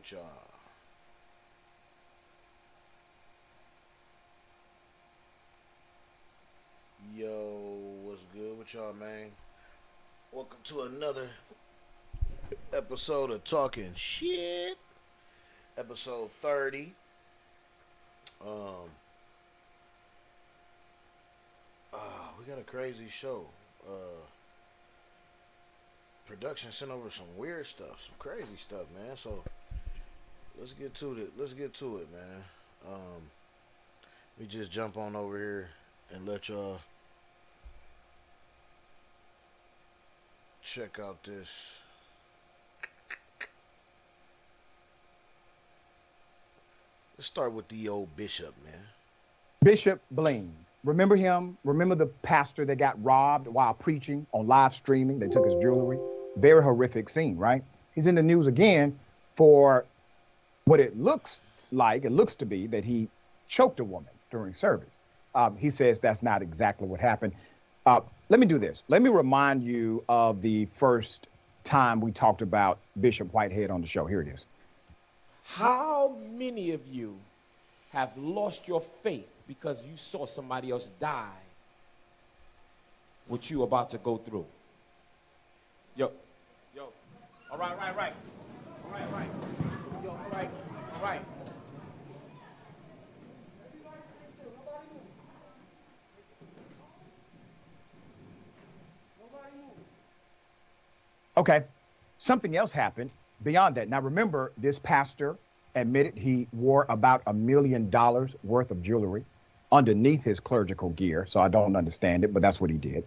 with y'all? Yo, what's good with y'all, man? Welcome to another episode of Talking Shit. Episode 30. Um, we got a crazy show. Production sent over some weird stuff, some crazy stuff, man. So let's get to it. Man. We just jump on over here and let y'all check out this. Let's start with the old Bishop, man. Bishop Bling. Remember him? Remember the pastor that got robbed while preaching on live streaming? They took his jewelry. Very horrific scene, right? He's in the news again for what it looks like. It looks to be that he choked a woman during service. He says that's not exactly what happened. Let me do this. Let me remind you of the first time we talked about Bishop Whitehead on the show. Here it is. How many of you have lost your faith because you saw somebody else die what you about to go through? Yo. All right. Yo, all right. Okay. Something else happened beyond that. Now, remember, this pastor admitted he wore about $1 million worth of jewelry underneath his clerical gear. So I don't understand it, but that's what he did.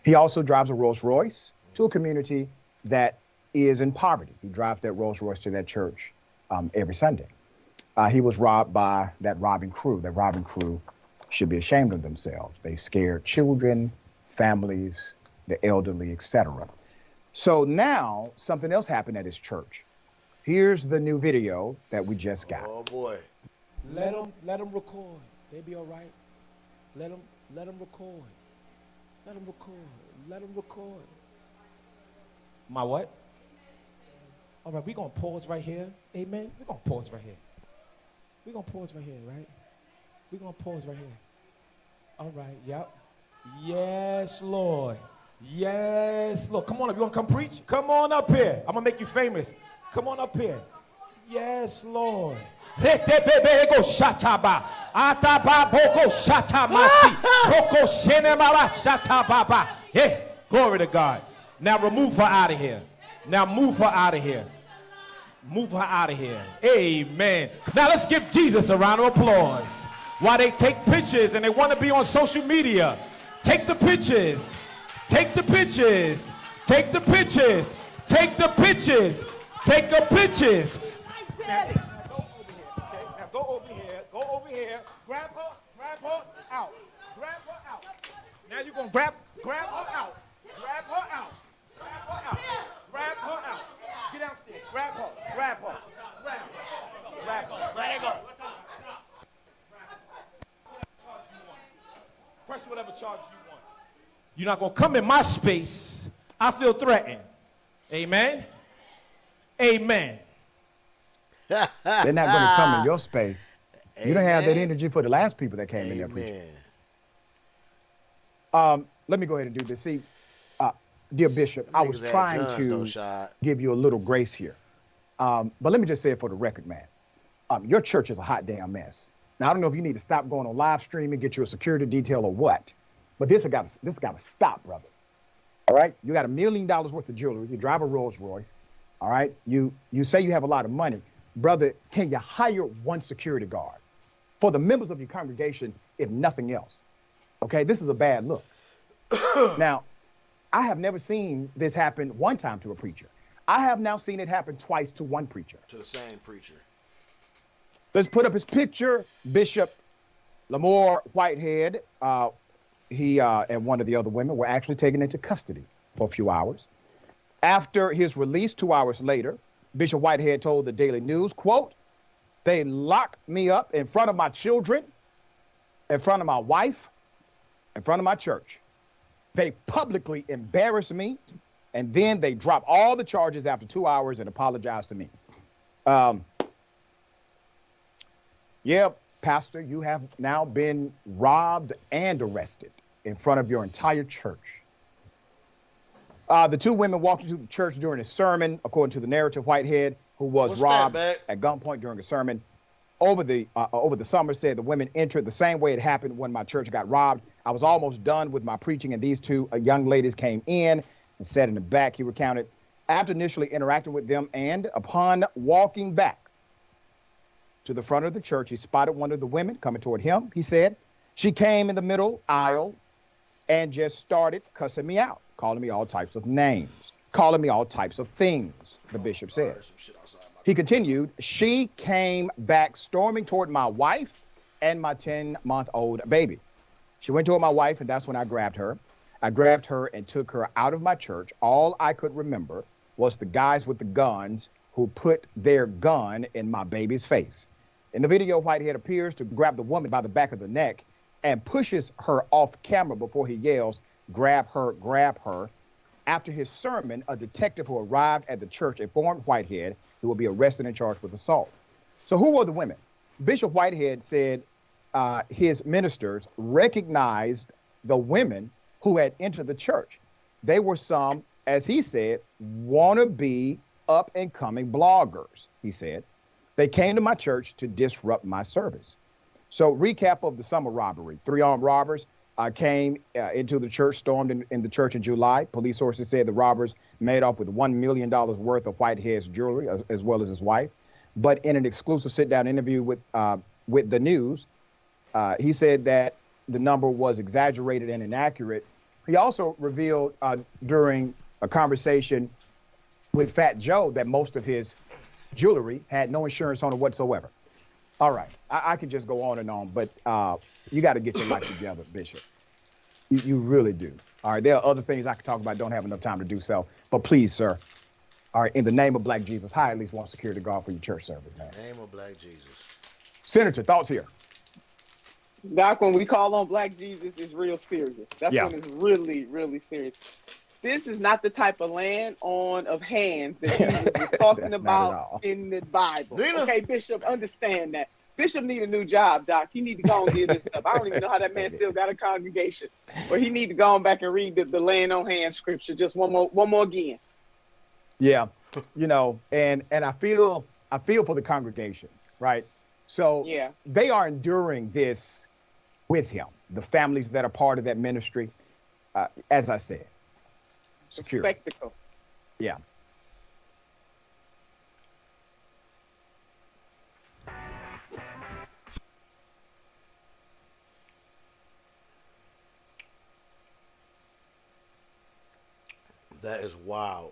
He also drives a Rolls Royce to a community that is in poverty. He drives that Rolls Royce to that church every Sunday. He was robbed by that robbing crew. That robbing crew should be ashamed of themselves. They scared children, families, the elderly, etc. So now something else happened at his church. Here's the new video that we just got. Oh boy. Let them record. They be all right. Let them record. Let them record. My what? All right, we're going to pause right here. Amen. We're going to pause right here. We're going to pause right here, right? We're going to pause right here. All right, yep. Yes, Lord. Yes, Lord. Come on up. You want to come preach? Come on up here. I'm going to make you famous. Come on up here. Yes, Lord. Hey, glory to God. Now remove her out of here. Move her out of here. Amen. Now let's give Jesus a round of applause. While they take pictures and they want to be on social media, take the pictures. Take the pictures. Now go over here. Grab her out. Now you're going to grab her out. Get downstairs. Grab her. Let her go. Press whatever charge you want. You're not going to come in my space. I feel threatened. Amen. They're not going to come in your space. Amen. You don't have that energy for the last people that came in there preaching. Let me go ahead and do this. See, dear Bishop, I was trying to give you a little grace here. But let me just say it for the record, man. Your church is a hot damn mess. Now, I don't know if you need to stop going on live streaming, get you a security detail or what, but this got to stop, brother. All right? You got $1 million worth of jewelry. You drive a Rolls Royce. All right? You say you have a lot of money. Brother, can you hire one security guard for the members of your congregation, if nothing else? Okay? This is a bad look. Now, I have never seen this happen one time to a preacher. I have now seen it happen twice to one preacher. To the same preacher. Let's put up his picture. Bishop Lamore Whitehead, he and one of the other women were actually taken into custody for a few hours. After his release 2 hours later, Bishop Whitehead told the Daily News, quote, "They locked me up in front of my children, in front of my wife, in front of my church. They publicly embarrassed me, and then they dropped all the charges after 2 hours and apologized to me." Yep, Pastor, you have now been robbed and arrested in front of your entire church. The two women walked into the church during a sermon, according to the narrative. Whitehead, who was robbed at gunpoint during a sermon over the summer, said the women entered the same way it happened when my church got robbed. I was almost done with my preaching, and these two young ladies came in and sat in the back, he recounted. After initially interacting with them and upon walking back to the front of the church, he spotted one of the women coming toward him. He said, she came in the middle aisle and just started cussing me out, calling me all types of names, calling me all types of things, the bishop said. He continued, she came back storming toward my wife and my 10-month-old baby. She went toward my wife, and that's when I grabbed her. I grabbed her and took her out of my church. All I could remember was the guys with the guns who put their gun in my baby's face. In the video, Whitehead appears to grab the woman by the back of the neck and pushes her off camera before he yells, grab her, grab her. After his sermon, a detective who arrived at the church informed Whitehead he will be arrested and charged with assault. So who were the women? Bishop Whitehead said his ministers recognized the women who had entered the church. They were some, as he said, wannabe up-and-coming bloggers, he said. They came to my church to disrupt my service. So recap of the summer robbery. 3 armed robbers came into the church, stormed in the church in July. Police sources said the robbers made off with $1 million worth of Whitehead's jewelry, as well as his wife. But in an exclusive sit-down interview with the news, he said that the number was exaggerated and inaccurate. He also revealed during a conversation with Fat Joe that most of his jewelry had no insurance on it whatsoever. All right, I could just go on, but you got to get your life together, Bishop. You really do. All right, there are other things I could talk about, don't have enough time to do so. But please, sir, all right, in the name of Black Jesus, hire at least one security guard for your church service, man. Name of Black Jesus. Senator, thoughts here? Doc, when we call on Black Jesus, it's real serious. That's when it's really, really serious. This is not the type of land of hands that Jesus is talking about in the Bible. Nina. Okay, Bishop, understand that. Bishop need a new job, Doc. He need to go and do this stuff. I don't even know how that man still got a congregation. Or he need to go on back and read the land on hands scripture just one more again. Yeah, and I feel for the congregation, right? So they are enduring this with him. The families that are part of that ministry, as I said, secure. Spectacle. Yeah. That is wild.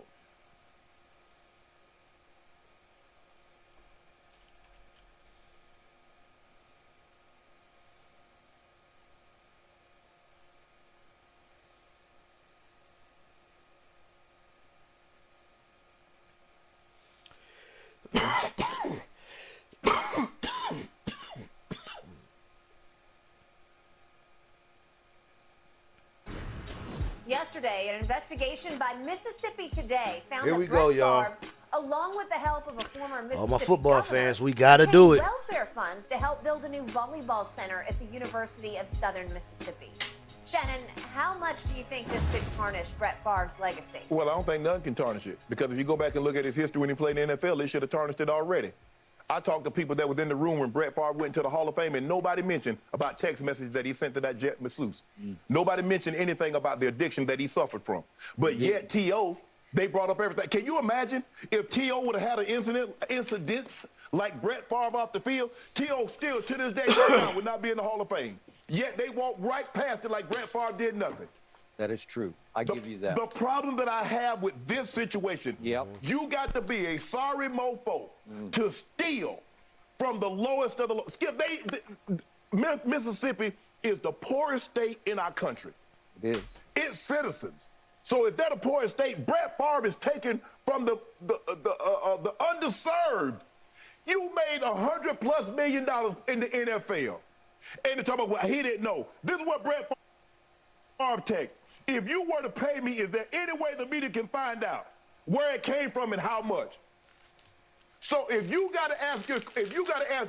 Yesterday, an investigation by Mississippi Today found Here that we go, Brett y'all. Favre, along with the help of a former Mississippi All my football governor, fans, we gotta paid do it. welfare funds to help build a new volleyball center at the University of Southern Mississippi. Shannon, how much do you think this could tarnish Brett Favre's legacy? Well, I don't think none can tarnish it, because if you go back and look at his history when he played in the NFL, they should have tarnished it already. I talked to people that was in the room when Brett Favre went to the Hall of Fame, and nobody mentioned about text messages that he sent to that jet masseuse. Nobody mentioned anything about the addiction that he suffered from. But yet T.O., they brought up everything. Can you imagine if T.O. would have had an incidents like Brett Favre off the field? T.O. still, to this day, right now, would not be in the Hall of Fame. Yet they walked right past it like Brett Favre did nothing. That is true. I give you that. The problem that I have with this situation, you got to be a sorry mofo to steal from the lowest of the low. Skip, Mississippi is the poorest state in our country. It is. Its citizens. So if they're the poorest state, Brett Favre is taken from the underserved. You made $100+ million in the NFL. And they talk about what he didn't know. This is what Brett Favre takes. If you were to pay me, is there any way the media can find out where it came from and how much? So if you got to ask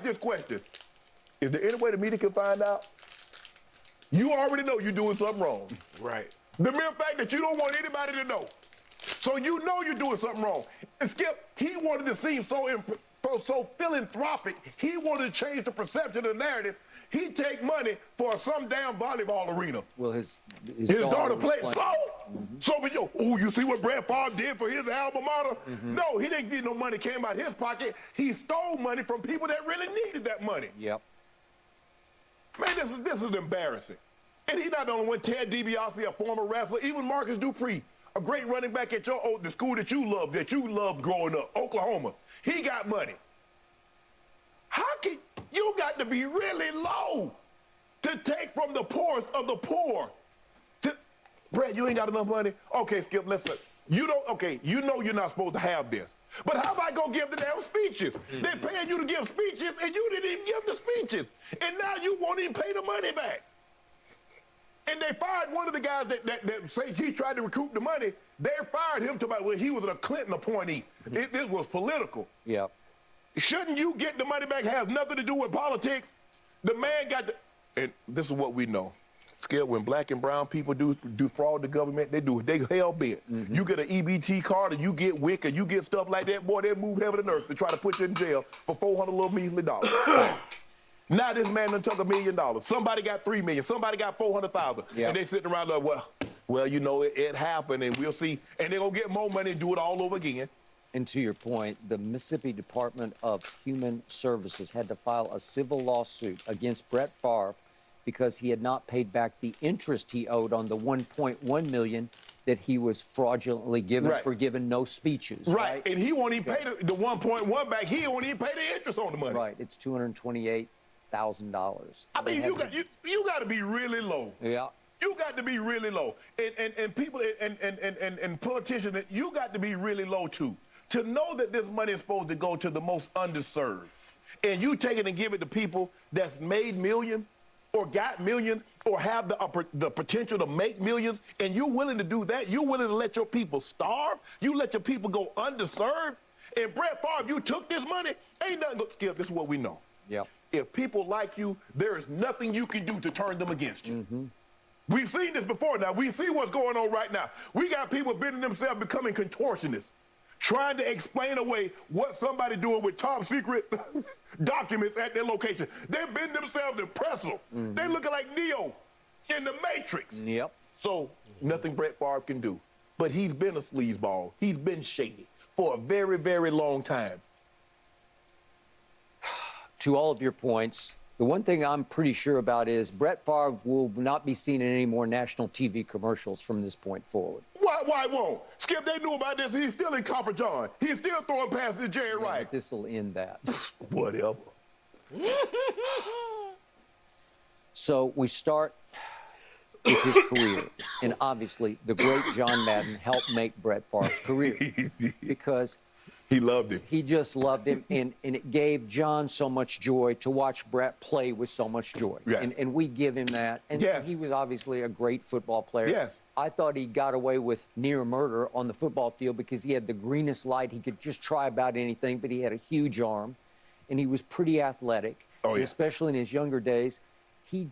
this question, Is there any way the media can find out? You already know you're doing something wrong. Right. The mere fact that you don't want anybody to know. So you know you're doing something wrong. And Skip, he wanted to seem so philanthropic. He wanted to change the perception of the narrative. He take money for some damn volleyball arena. Well, his daughter played. So, but you see what Brett Favre did for his alma mater? No, he didn't get no money came out of his pocket. He stole money from people that really needed that money. Yep. Man, this is embarrassing. And he's not the only one. Ted DiBiase, a former wrestler, even Marcus Dupree, a great running back at the school that you loved growing up, Oklahoma. He got money. How can you got to be really low to take from the poorest of the poor? Brad, you ain't got enough money? Okay, Skip, listen. You know you're not supposed to have this. But how about go give the damn speeches? They're paying you to give speeches, and you didn't even give the speeches. And now you won't even pay the money back. And they fired one of the guys that say he tried to recoup the money. They fired him when he was a Clinton appointee. This was political. Yep. Shouldn't you get the money back? Have nothing to do with politics. The man got the, and this is what we know. Skip, when black and brown people do fraud the government, they hell bent. You get an EBT card and you get WIC or you get stuff like that, boy, they move heaven and earth to try to put you in jail for $400 little measly dollars. Now this man done took $1 million. Somebody got $3 million. Somebody got $400,000. Yep. And they sitting around like, well, you know, it happened and we'll see. And they're gonna get more money and do it all over again. And to your point, the Mississippi Department of Human Services had to file a civil lawsuit against Brett Favre because he had not paid back the interest he owed on the $1.1 million that he was fraudulently given for giving no speeches. Right. And he won't even pay the 1.1 back. He won't even pay the interest on the money. Right. It's $228,000. I mean, you got to be really low. Yeah. You got to be really low. And people and politicians, you got to be really low too. To know that this money is supposed to go to the most underserved, and you take it and give it to people that's made millions or got millions or have the potential to make millions, and you're willing to do that, you're willing to let your people starve, you let your people go underserved, and Brett Favre, you took this money, ain't nothing but Skip, this is what we know. Yep. If people like you, there is nothing you can do to turn them against you. We've seen this before now. We see what's going on right now. We got people bending themselves, becoming contortionists, trying to explain away what somebody doing with top secret documents at their location. They bend themselves in pretzel. They looking like Neo in the Matrix. Yep. So nothing Brett Favre can do. But he's been a sleazeball. He's been shady for a very, very long time. To all of your points, the one thing I'm pretty sure about is Brett Favre will not be seen in any more national TV commercials from this point forward. Why won't? Skip, they knew about this. He's still in Copper John. He's still throwing passes to Jerry Rice. This will end that. Whatever. So we start with his career. And obviously, the great John Madden helped make Brett Favre's career because he loved him. He just loved him, and it gave John so much joy to watch Brett play with so much joy. Yeah. And we give him that. And he was obviously a great football player. Yes. I thought he got away with near murder on the football field because he had the greenest light. He could just try about anything, but he had a huge arm, and he was pretty athletic. Oh, yeah. Especially in his younger days, he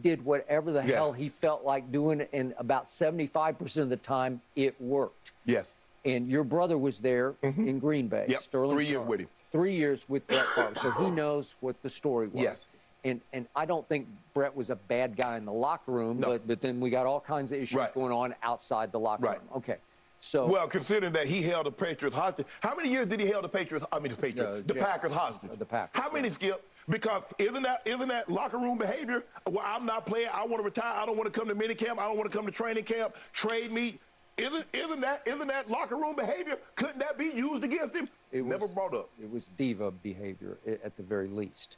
did whatever the hell he felt like doing, and about 75% of the time, it worked. Yes. And your brother was there in Green Bay. Yep. Sterling 3 years with him. 3 years with Brett Favre. So he knows what the story was. Yes. And I don't think Brett was a bad guy in the locker room, but then we got all kinds of issues going on outside the locker room. Okay. So well, considering that he held the Patriots hostage, how many years did he hold the Patriots? The Packers hostage. The Packers. How many, Skip? Because isn't that locker room behavior? Well, I'm not playing. I want to retire. I don't want to come to minicamp. I don't want to come to training camp. Trade me. Isn't that locker room behavior? Couldn't that be used against him? Never brought up. It was diva behavior at the very least.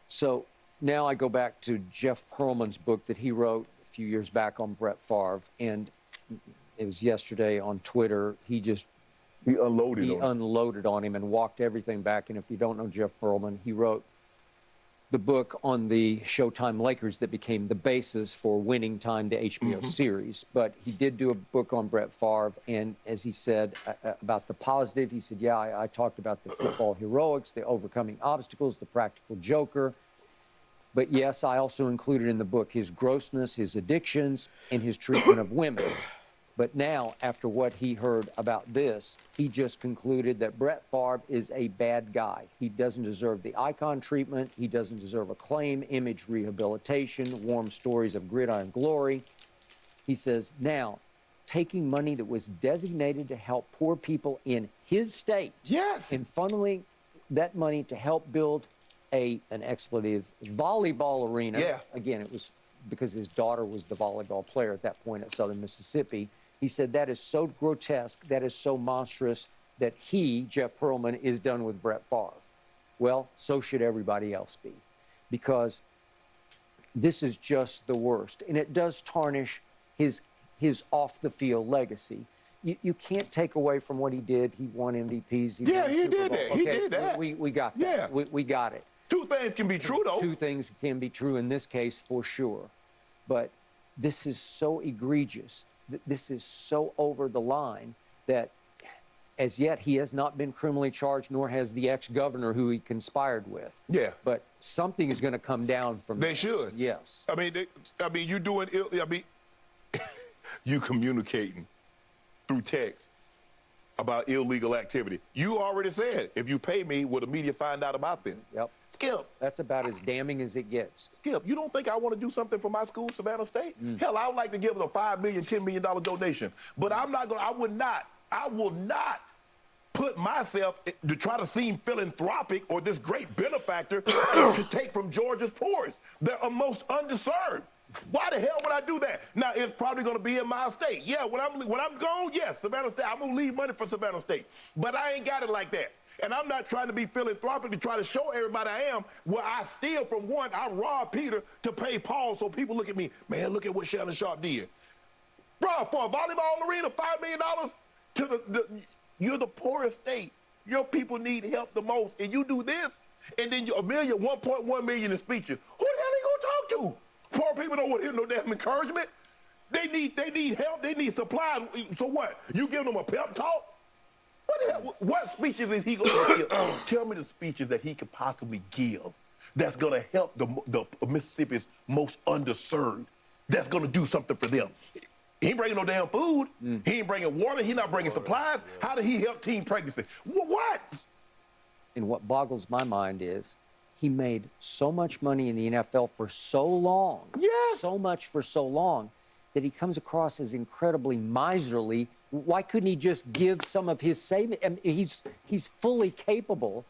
So now I go back to Jeff Pearlman's book that he wrote a few years back on Brett Favre, and it was yesterday on Twitter. He unloaded on him and walked everything back. And if you don't know Jeff Pearlman, he wrote the book on the Showtime Lakers that became the basis for Winning Time, the HBO series. But he did do a book on Brett Favre, and as he said about the positive, he said, yeah, I talked about the football heroics, the overcoming obstacles, the practical joker. But yes, I also included in the book his grossness, his addictions, and his treatment of women. But now, after what he heard about this, he just concluded that Brett Favre is a bad guy. He doesn't deserve the icon treatment. He doesn't deserve acclaim, image rehabilitation, warm stories of gridiron glory. He says, now, taking money that was designated to help poor people in his state, Yes, and funneling that money to help build an expletive volleyball arena. Yeah. Again, it was because his daughter was the volleyball player at that point at Southern Mississippi. He said that is so grotesque, that is so monstrous, that he, Jeff Pearlman, is done with Brett Favre. Well, so should everybody else be, because this is just the worst. And it does tarnish his off-the-field legacy. You can't take away from what he did. He won MVPs. He Yeah, won he Super did Bowl. that. He did that. We got that. Yeah. We got it. two things can be true, though. Two things can be true in this case for sure. But this is so egregious. This is so over the line that as yet he has not been criminally charged, nor has the ex-governor who he conspired with. Yeah. But something is going to come down from They this. should. Yes. I mean, you doing, you communicating through text about illegal activity. You already said, if you pay me, will the media find out about them? Yep. Skip, That's about as damning as it gets. Skip, you don't think I want to do something for my school, Savannah State? Hell, I would like to give them a $5 million, $10 million donation. But I will not put myself to try to seem philanthropic or this great benefactor to take from Georgia's poorest. They're most underserved. Why the hell would I do that? Now, it's probably going to be in my state. Yeah, when I'm gone, yes, Savannah State, I'm going to leave money for Savannah State. But I ain't got it like that. And I'm not trying to be philanthropic to try to show everybody I am. Where I steal from one, I rob Peter to pay Paul, so people look at me, man, look at what Shannon Sharp did. Bro, for a volleyball arena, $5 million to you're the poorest state. Your people need help the most. And you do this, and then $1 million, 1.1 million in speeches. Who the hell are you going to talk to? Poor people don't want to hear no damn encouragement. They need help. They need supplies. So what? You give them a pep talk? What the hell? What speeches is he going to give? Tell me the speeches that he could possibly give that's going to help the Mississippi's most underserved. That's going to do something for them. He ain't bringing no damn food. He ain't bringing water. He not bringing supplies. How did he help teen pregnancy? What? And what boggles my mind is he made so much money in the NFL for so long, Yes. so much for so long, that he comes across as incredibly miserly. Why couldn't he just give some of his savings? I mean, he's fully capable.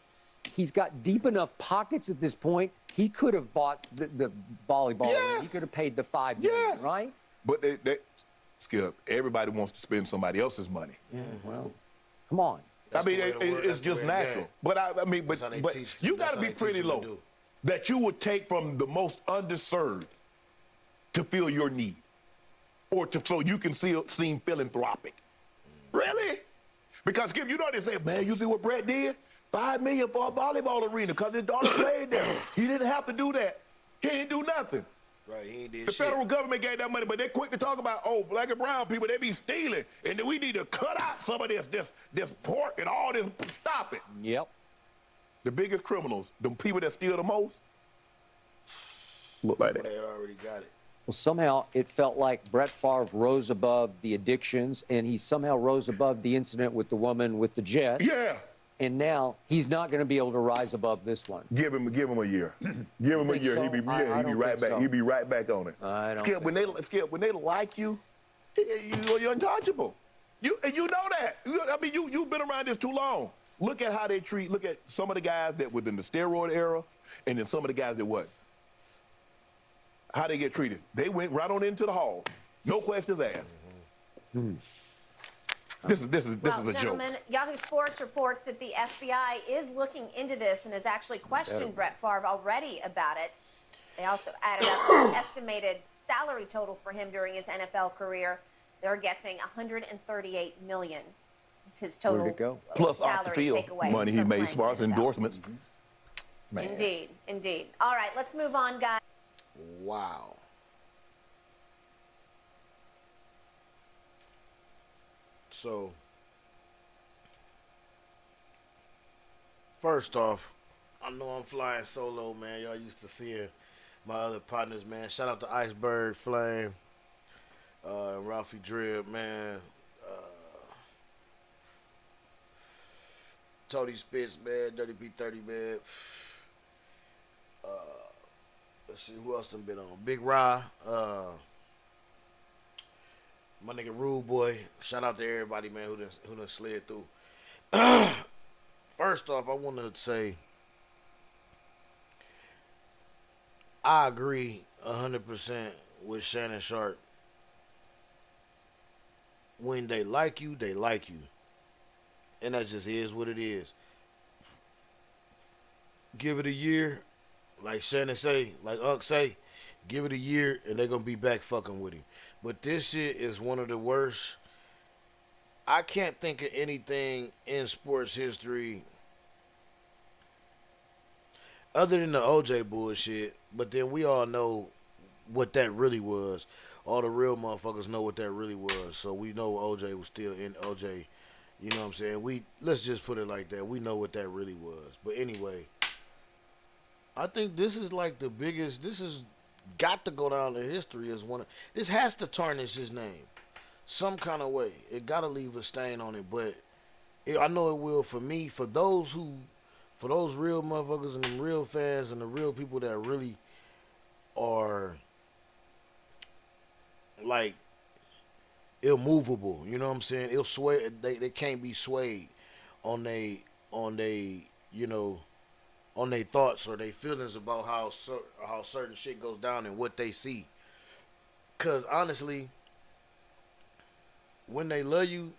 He's got deep enough pockets at this point. He could have bought the volleyball. Yes. He could have paid the $5 million, Yes. right? But Skip, everybody wants to spend somebody else's money. Well, come on. That's I mean, the way to work. it's That's the just way to natural. game. But That's how they but teach- you that's got to how be they pretty teach you to low do. that you would take from the most underserved to fill your need, or so you can seem philanthropic. Really? Because Skip, you know they say, man, you see what Brett did? $5 million for a volleyball arena because his daughter played there. He didn't have to do that. He didn't do nothing. Right, he ain't did The shit. federal government gave that money, but they're quick to talk about, oh, black and brown people, they be stealing, and then we need to cut out some of this pork and all this. Stop it. Yep. The biggest criminals, the people that steal the most, look like They that. already got it. Well, somehow it felt like Brett Favre rose above the addictions, and he somehow rose above the incident with the woman with the Jets. Yeah. And now he's not going to be able to rise above this one. Give him a year. Give him a Think year. so? He'll be I don't right think back. so. He'll be right back on it. I don't Skip, think when they like you, you're untouchable. You know that. You've been around this too long. Look at how they treat. Look at some of the guys that within the steroid era, and then some of the guys that what? How they get treated? They went right on into the hall, no questions asked. This is a joke. Gentlemen, Yahoo Sports reports that the FBI is looking into this and has actually questioned Brett Favre already about it. They also added up an estimated salary total for him during his NFL career. They're guessing $138 million was his total Where'd it go? Plus off the salary field takeaway money he from made, playing smart in the NFL. endorsements. Man. Indeed, indeed. All right, let's move on, guys. Wow. So, first off, I know I'm flying solo, man. Y'all used to seeing my other partners, man. Shout out to Iceberg, Flame, Ralphie Drib, man. Tony Spitz, man. Dirty P30, man. Let's see who else done been on. Big Ra, my nigga Rude Boy. Shout out to everybody, man, who done slid through. First off, I want to say I agree 100% with Shannon Sharp. When they like you, they like you. And that just is what it is. Give it a year, like Shannon say, like Unc say, give it a year and they're going to be back fucking with him. But this shit is one of the worst. I can't think of anything in sports history other than the OJ bullshit, but then we all know what that really was. All the real motherfuckers know what that really was. So we know OJ was still in OJ. You know what I'm saying? Let's just put it like that. We know what that really was. But anyway, I think this is like the biggest. This has got to go down in history as one. This has to tarnish his name some kind of way. It got to leave a stain on it. But I know it will for me. For those real motherfuckers and the real fans and the real people that really are like immovable, you know what I'm saying? It'll sway. They can't be swayed on they you know, on their thoughts or their feelings about how certain shit goes down and what they see. Cause honestly, when they love you,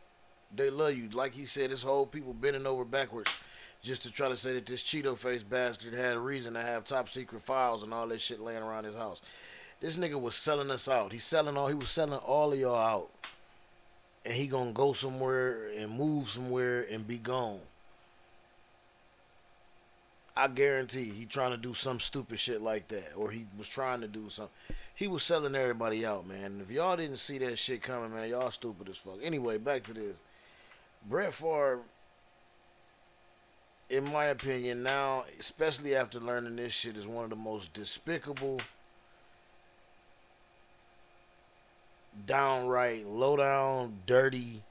they love you. Like he said, this whole people bending over backwards just to try to say that this Cheeto face bastard had a reason to have top secret files and all that shit laying around his house. This nigga was selling us out. He was selling all of y'all out. And he gonna go somewhere and move somewhere and be gone. I guarantee he trying to do some stupid shit like that. Or he was trying to do something. He was selling everybody out, man. And if y'all didn't see that shit coming, man, y'all stupid as fuck. Anyway, back to this. Brett Favre, in my opinion, now, especially after learning this shit, is one of the most despicable, downright, low-down, dirty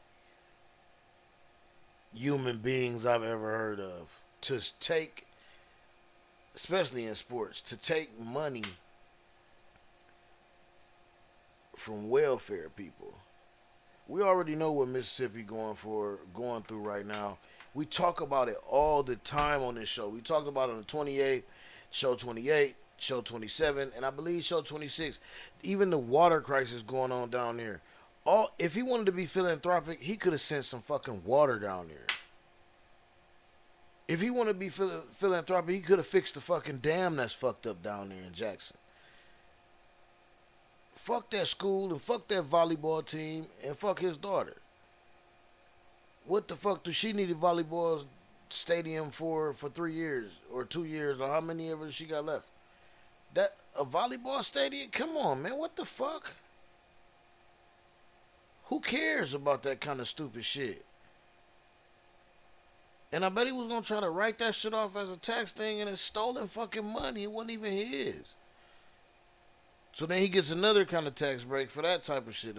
human beings I've ever heard of. To take, especially in sports, to take money from welfare people. We already know what Mississippi going through right now. We talk about it all the time on this show. We talked about it on the 28th, show 28, show 27, and I believe show 26. Even the water crisis going on down there. If he wanted to be philanthropic, he could have sent some fucking water down there. If he wanted to be philanthropic, he could have fixed the fucking dam that's fucked up down there in Jackson. Fuck that school and fuck that volleyball team and fuck his daughter. What the fuck does she need a volleyball stadium for 3 years or 2 years or how many ever she got left? That a volleyball stadium? Come on, man. What the fuck? Who cares about that kind of stupid shit? And I bet he was going to try to write that shit off as a tax thing and it's stolen fucking money. It wasn't even his. So then he gets another kind of tax break for that type of shit.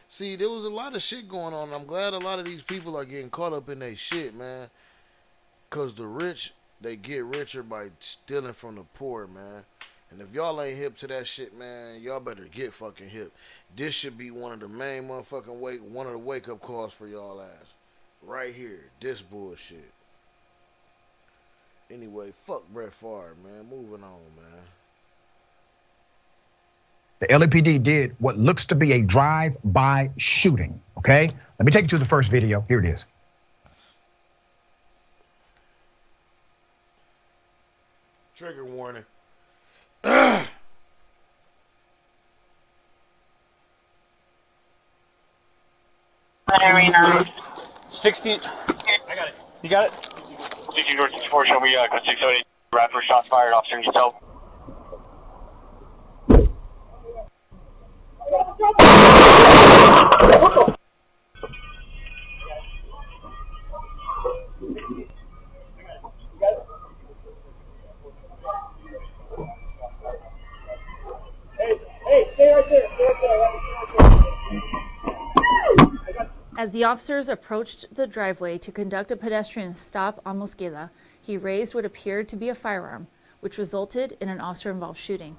See, there was a lot of shit going on. I'm glad a lot of these people are getting caught up in their shit, man. Because the rich, they get richer by stealing from the poor, man. And if y'all ain't hip to that shit, man, y'all better get fucking hip. This should be one of the main motherfucking one of the wake-up calls for y'all ass. Right here. This bullshit. Anyway, fuck Brett Favre, man. Moving on, man. The LAPD did what looks to be a drive-by shooting, okay? Let me take you to the first video. Here it is. Trigger warning. 16. I got it. You got it? 16 George 64, show me code 678. Rapid shots fired, officer, yourself. As the officers approached the driveway to conduct a pedestrian stop on Mosqueda, he raised what appeared to be a firearm, which resulted in an officer-involved shooting.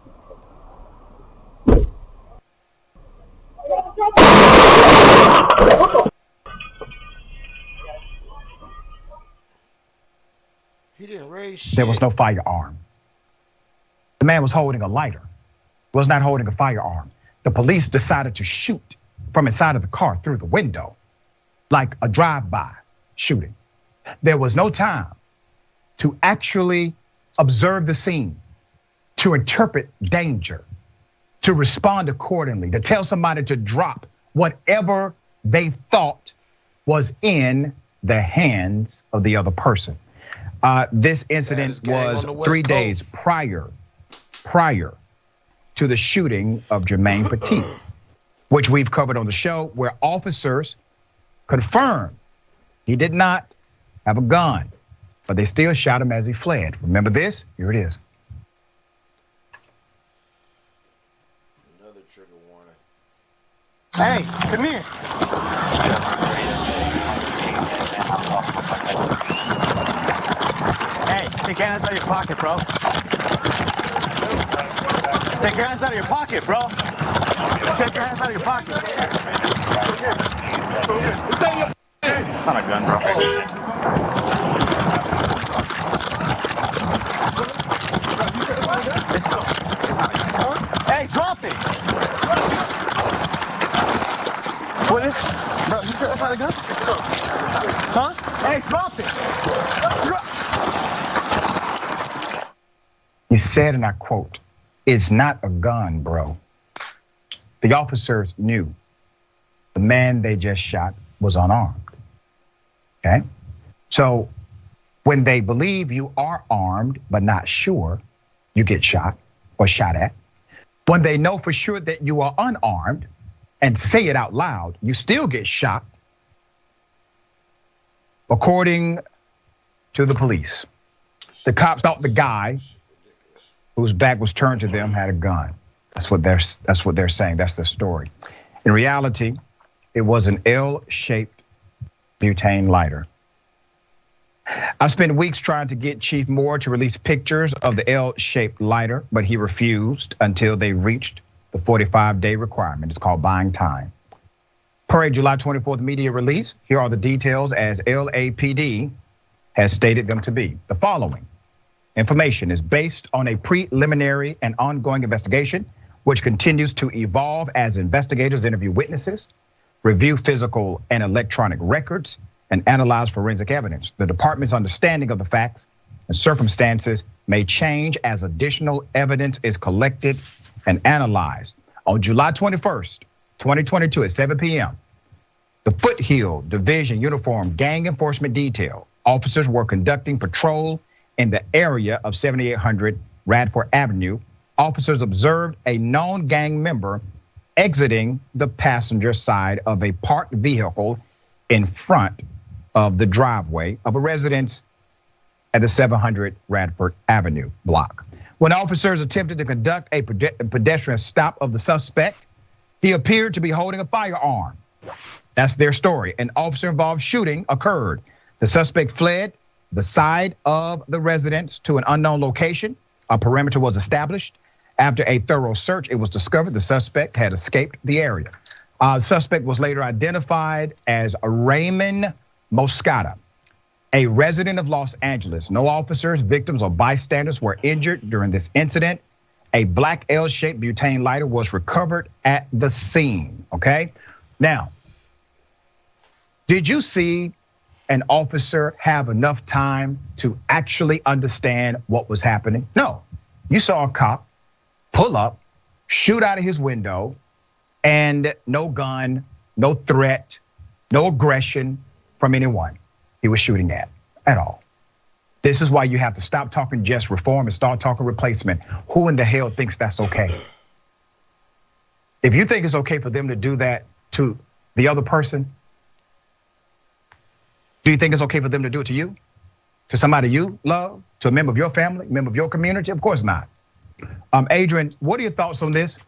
He didn't raise shit. There was no firearm. The man was holding a lighter, was not holding a firearm. The police decided to shoot from inside of the car through the window, like a drive-by shooting. There was no time to actually observe the scene, to interpret danger, to respond accordingly, to tell somebody to drop whatever they thought was in the hands of the other person. This incident was 3 days prior to the shooting of Jermaine Petit, which we've covered on the show, where officers confirmed he did not have a gun, but they still shot him as he fled. Remember this? Here it is. Another trigger warning. Hey, come here. Hey, take your hands out of your pocket, bro. Take your hands out of your pocket, bro. Take your hands out of your pocket. It's not a gun, bro. Hey, drop it! What is? Bro, you sure that's not a gun? Huh? Hey, drop it! He said, and I quote, "It's not a gun, bro." The officers knew the man they just shot was unarmed, okay? So when they believe you are armed but not sure, you get shot or shot at. When they know for sure that you are unarmed and say it out loud, you still get shot. According to the police, the cops thought the guy whose back was turned to them had a gun. That's what they're saying. That's the story. In reality, it was an L-shaped butane lighter. I spent weeks trying to get Chief Moore to release pictures of the L-shaped lighter, but he refused until they reached the 45-day requirement. It's called buying time. Per a July 24th media release, here are the details as LAPD has stated them to be. The following information is based on a preliminary and ongoing investigation, which continues to evolve as investigators interview witnesses, review physical and electronic records, and analyze forensic evidence. The department's understanding of the facts and circumstances may change as additional evidence is collected and analyzed. On July 21st, 2022 at 7 p.m., the Foothill Division Uniform Gang Enforcement Detail officers were conducting patrol in the area of 7800 Radford Avenue. Officers observed a known gang member exiting the passenger side of a parked vehicle in front of the driveway of a residence at the 700 Radford Avenue block. When officers attempted to conduct a pedestrian stop of the suspect, he appeared to be holding a firearm. That's their story. An officer-involved shooting occurred. The suspect fled the side of the residence to an unknown location. A perimeter was established. After a thorough search, it was discovered the suspect had escaped the area. The suspect was later identified as Raymond Moscada, a resident of Los Angeles. No officers, victims, or bystanders were injured during this incident. A black L-shaped butane lighter was recovered at the scene, okay? Now, did you see an officer have enough time to actually understand what was happening? No, you saw a cop pull up, shoot out of his window, and no gun, no threat, no aggression from anyone he was shooting at all. This is why you have to stop talking just reform and start talking replacement. Who in the hell thinks that's okay? If you think it's okay for them to do that to the other person, do you think it's okay for them to do it to you? To somebody you love? To a member of your family, member of your community? Of course not. Adrian, what are your thoughts on this?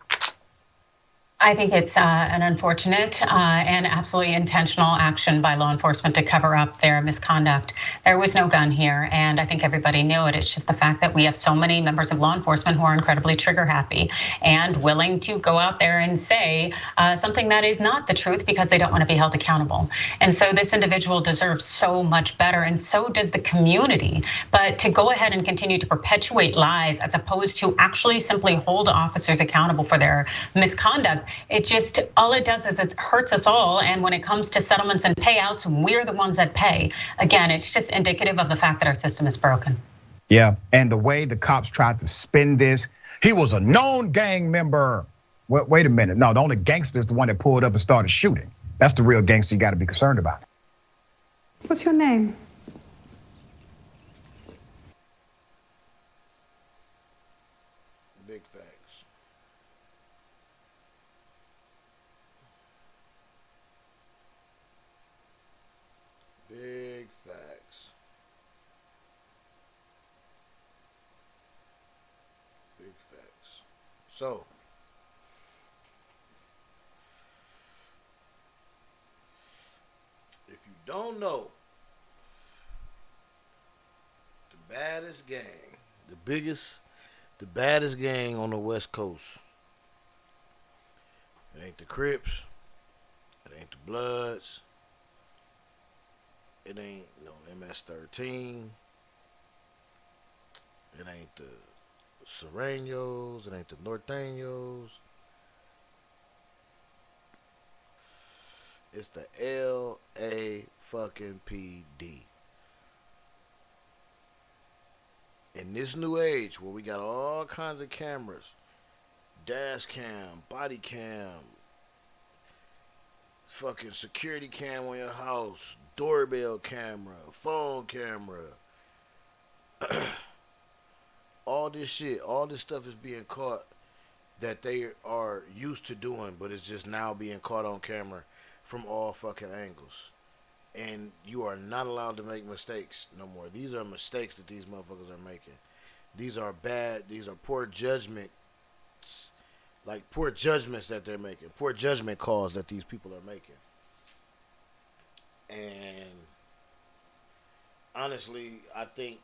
I think it's an unfortunate and absolutely intentional action by law enforcement to cover up their misconduct. There was no gun here, and I think everybody knew it. It's just the fact that we have so many members of law enforcement who are incredibly trigger happy and willing to go out there and say something that is not the truth because they don't want to be held accountable. And so this individual deserves so much better, and so does the community. But to go ahead and continue to perpetuate lies as opposed to actually simply hold officers accountable for their misconduct, it just, all it does is it hurts us all. And when it comes to settlements and payouts, we're the ones that pay. Again, it's just indicative of the fact that our system is broken. Yeah, and the way the cops tried to spin this, he was a known gang member. Wait a minute, no, the only gangster is the one that pulled up and started shooting. That's the real gangster you gotta be concerned about. What's your name? Big facts. Big facts. Big facts. So, if you don't know, the baddest gang, the baddest gang on the West Coast, it ain't the Crips, it ain't the Bloods, it ain't no MS-13, it ain't the Serranos, it ain't the Norteños. It's the LA fucking PD. In this new age where we got all kinds of cameras, dash cam, body cam, fucking security cam on your house, doorbell camera, phone camera, all this shit, all this stuff is being caught that they are used to doing, but it's just now being caught on camera from all fucking angles. And you are not allowed to make mistakes no more. These are mistakes that these motherfuckers are making. These are bad, these are poor judgments, like poor judgments that they're making, poor judgment calls that these people are making. And honestly, I think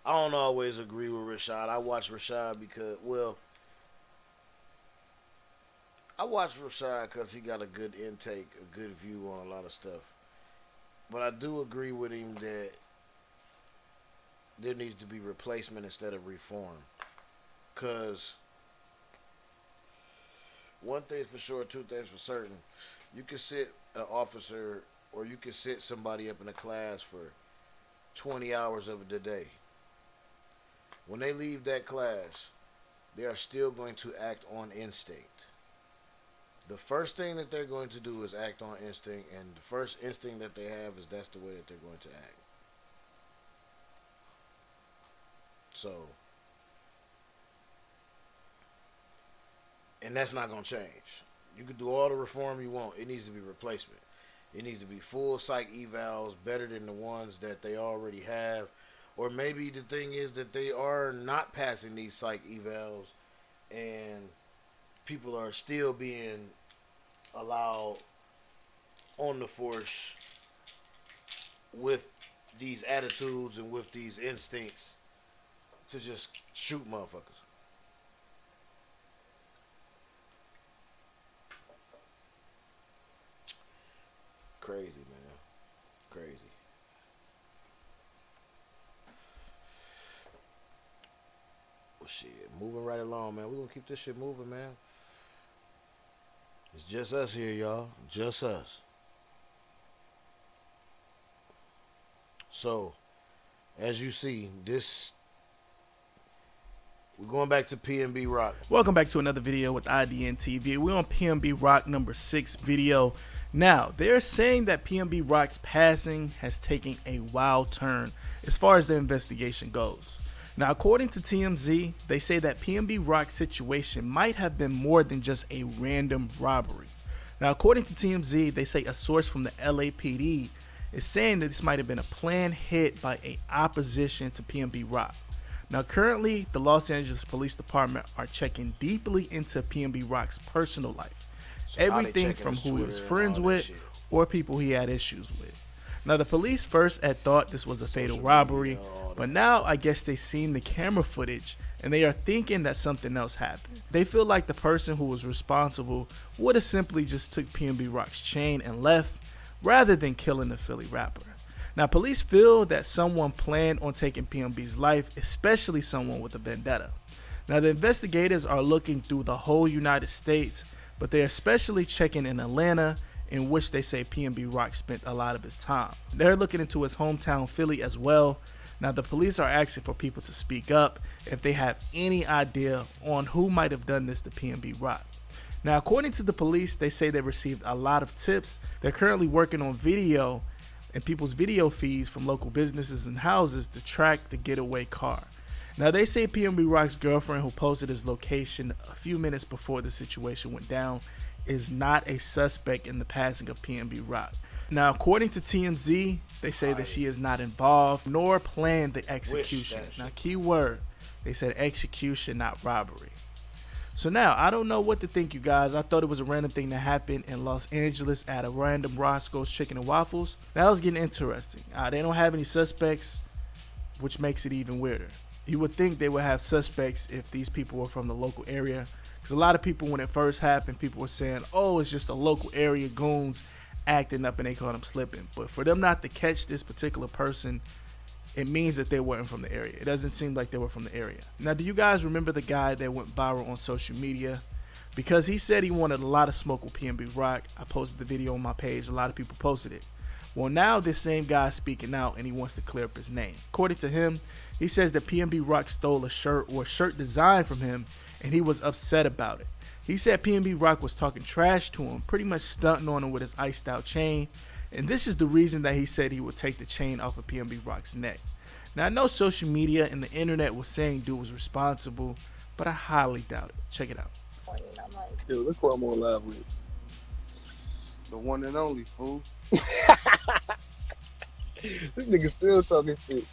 I don't always agree with Rashad. I watch Rashad because, well, I watch Rashad because he got a good intake, a good view on a lot of stuff. But I do agree with him that there needs to be replacement instead of reform. Because one thing for sure, two things for certain. You can sit an officer or you can sit somebody up in a class for 20 hours of the day. When they leave that class, they are still going to act on instinct. The first thing that they're going to do is act on instinct, and the first instinct that they have is that's the way that they're going to act. So, and that's not going to change. You can do all the reform you want. It needs to be replacement. It needs to be full psych evals, better than the ones that they already have. Or maybe the thing is that they are not passing these psych evals and people are still being allowed on the force with these attitudes and with these instincts to just shoot motherfuckers. Crazy, man. Crazy. Well, shit, moving right along, man. We're gonna keep this shit moving, man. It's just us here, y'all. Just us. So, as you see, this We're going back to PnB Rock. Welcome back to another video with IDN TV. We're on PnB Rock number 6 video. Now, they're saying that PnB Rock's passing has taken a wild turn as far as the investigation goes. Now, according to TMZ, they say that PnB Rock's situation might have been more than just a random robbery. Now, according to TMZ, they say a source from the LAPD is saying that this might have been a planned hit by a opposition to PnB Rock. Now, currently, the Los Angeles Police Department are checking deeply into PnB Rock's personal life. So everything from who he was friends with or people he had issues with. Now, the police first had thought this was a fatal robbery, but now I guess they've seen the camera footage and they are thinking that something else happened. They feel like the person who was responsible would have simply just took PnB Rock's chain and left rather than killing the Philly rapper. Now, police feel that someone planned on taking PnB's life, especially someone with a vendetta. Now, the investigators are looking through the whole United States, but they're especially checking in Atlanta, in which they say PnB Rock spent a lot of his time. They're looking into his hometown, Philly, as well. Now, the police are asking for people to speak up if they have any idea on who might have done this to PnB Rock. Now, according to the police, they say they received a lot of tips. They're currently working on video and people's video feeds from local businesses and houses to track the getaway car. Now, they say PnB Rock's girlfriend, who posted his location a few minutes before the situation went down, is not a suspect in the passing of PnB Rock. Now, according to TMZ, they say that she is not involved nor planned the execution. Now, key word, they said execution, not robbery. So now, I don't know what to think, you guys. I thought it was a random thing that happened in Los Angeles at a random Roscoe's Chicken and Waffles. That was getting interesting. They don't have any suspects, which makes it even weirder. You would think they would have suspects if these people were from the local area. Because a lot of people, when it first happened, people were saying, oh, it's just a local area goons acting up and they caught them slipping. But for them not to catch this particular person, it means that they weren't from the area. It doesn't seem like they were from the area. Now, do you guys remember the guy that went viral on social media? Because he said he wanted a lot of smoke with PnB Rock. I posted the video on my page. A lot of people posted it. Well, now this same guy is speaking out and he wants to clear up his name. According to him, he says that PnB Rock stole a shirt or a shirt design from him and he was upset about it. He said PnB Rock was talking trash to him, pretty much stunting on him with his iced out chain. And this is the reason that he said he would take the chain off of PnB Rock's neck. Now, I know social media and the internet was saying dude was responsible, but I highly doubt it. Check it out. Yo, look who I'm on live with. The one and only, fool. This nigga still talking shit.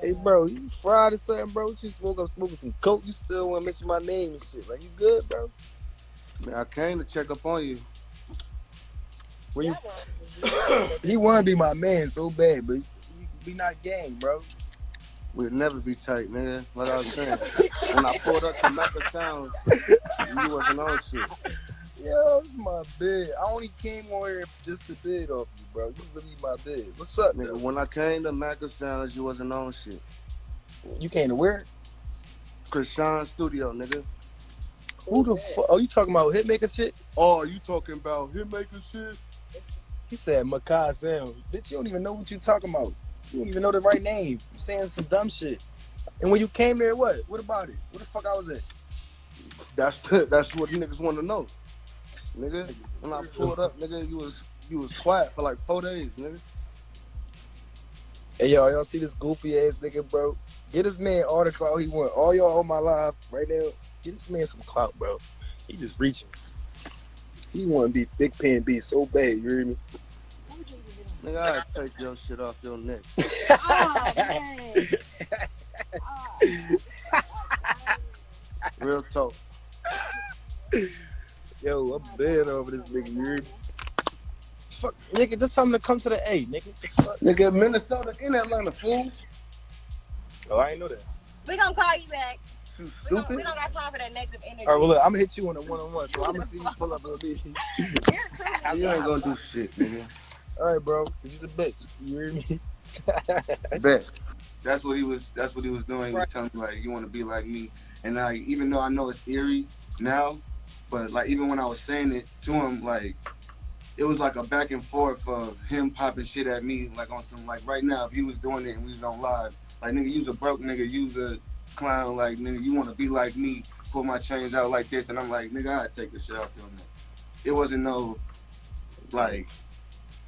Hey, bro, you fried or something, bro? What you smoking some coke? You still want to mention my name and shit. Like, you good, bro? Man, I came to check up on you. When you... He want to be my man so bad, but we not gang, bro. We'll never be tight, nigga. What I was saying. When I pulled up to Mecca Sounds, you wasn't on shit. Yo, this is my bed. I only came on here just to bed off you, bro. You really my bed. What's up, nigga? When I came to Mecca Sounds, you wasn't on shit. You came to where? Krishan Studio, nigga. Who the fuck? Oh, you talking about Hitmaker shit? Oh, you talking about Hitmaker shit? He said Makai Sound. Bitch, you don't even know what you talking about. You don't even know the right name. You saying some dumb shit. And when you came there, what? What about it? Where the fuck I was at? That's what niggas want to know. Nigga, when I pulled up, nigga, you was quiet for like 4 days, nigga. Hey, y'all see this goofy ass nigga, bro? Get this man all the clout he want. All y'all on my live right now. Get this man some clout, bro. He just reaching. He want to be Big PnB so bad, you hear me? Nigga, I'll take your shit off your neck. Oh, man. Real talk. Yo, I'm bad over this nigga, you hear me? Fuck, nigga, just tell him to come to the A, nigga. Fuck. Nigga, Minnesota in Atlanta, fool. Oh, I ain't know that. We gonna call you back. We don't got time for that negative energy. All right, well, look, I'm gonna hit you on a one-on-one, so I'm gonna see you pull up on me. You ain't gonna do shit, nigga. All right, bro, cause you's a bitch. You hear me? Bet. That's what he was doing. He was telling me, like, you want to be like me. And like, even though I know it's eerie now, but like, even when I was saying it to him, like, it was like a back and forth of him popping shit at me, like on some, like right now, if he was doing it and we was on live, like, nigga, you's a broke nigga, you's a clown, like, nigga, you want to be like me, pull my chains out like this, and I'm like, nigga, I'd take the shit off your neck. It wasn't no, like,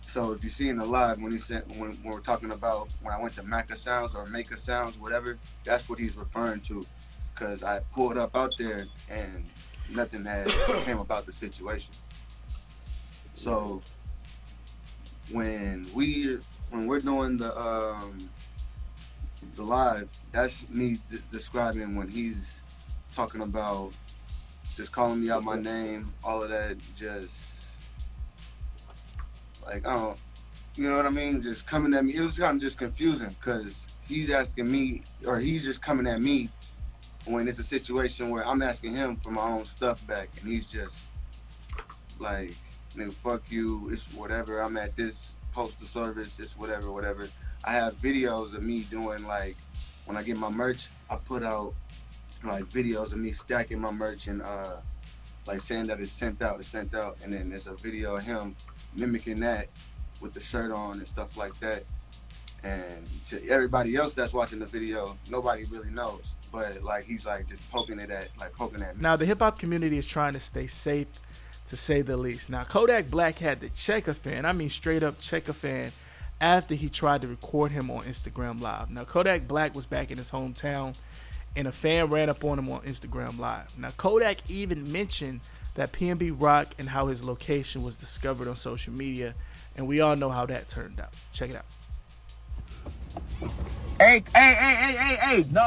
so if you see in the live when he said, when we're talking about when I went to Macca Sounds or Maker Sounds, whatever, that's what he's referring to, because I pulled up out there and nothing had came about the situation. So when we're doing the live, that's me describing when he's talking about just calling me out my name, all of that, just like, I don't, you know what I mean? Just coming at me. It was kind of just confusing because he's asking me, or he's just coming at me when it's a situation where I'm asking him for my own stuff back, and he's just like, nigga, fuck you, it's whatever, I'm at this postal service, it's whatever. I have videos of me doing, like, when I get my merch, I put out like videos of me stacking my merch and like saying that it's sent out, and then there's a video of him mimicking that with the shirt on and stuff like that. And to everybody else that's watching the video, nobody really knows, but like he's like just poking at me. Now the hip hop community is trying to stay safe, to say the least. Now Kodak Black had to check a fan, I mean straight up check a fan, after he tried to record him on Instagram Live. Now Kodak Black was back in his hometown, and a fan ran up on him on Instagram Live. Now Kodak even mentioned that PnB Rock and how his location was discovered on social media, and we all know how that turned out. Check it out. Hey. No,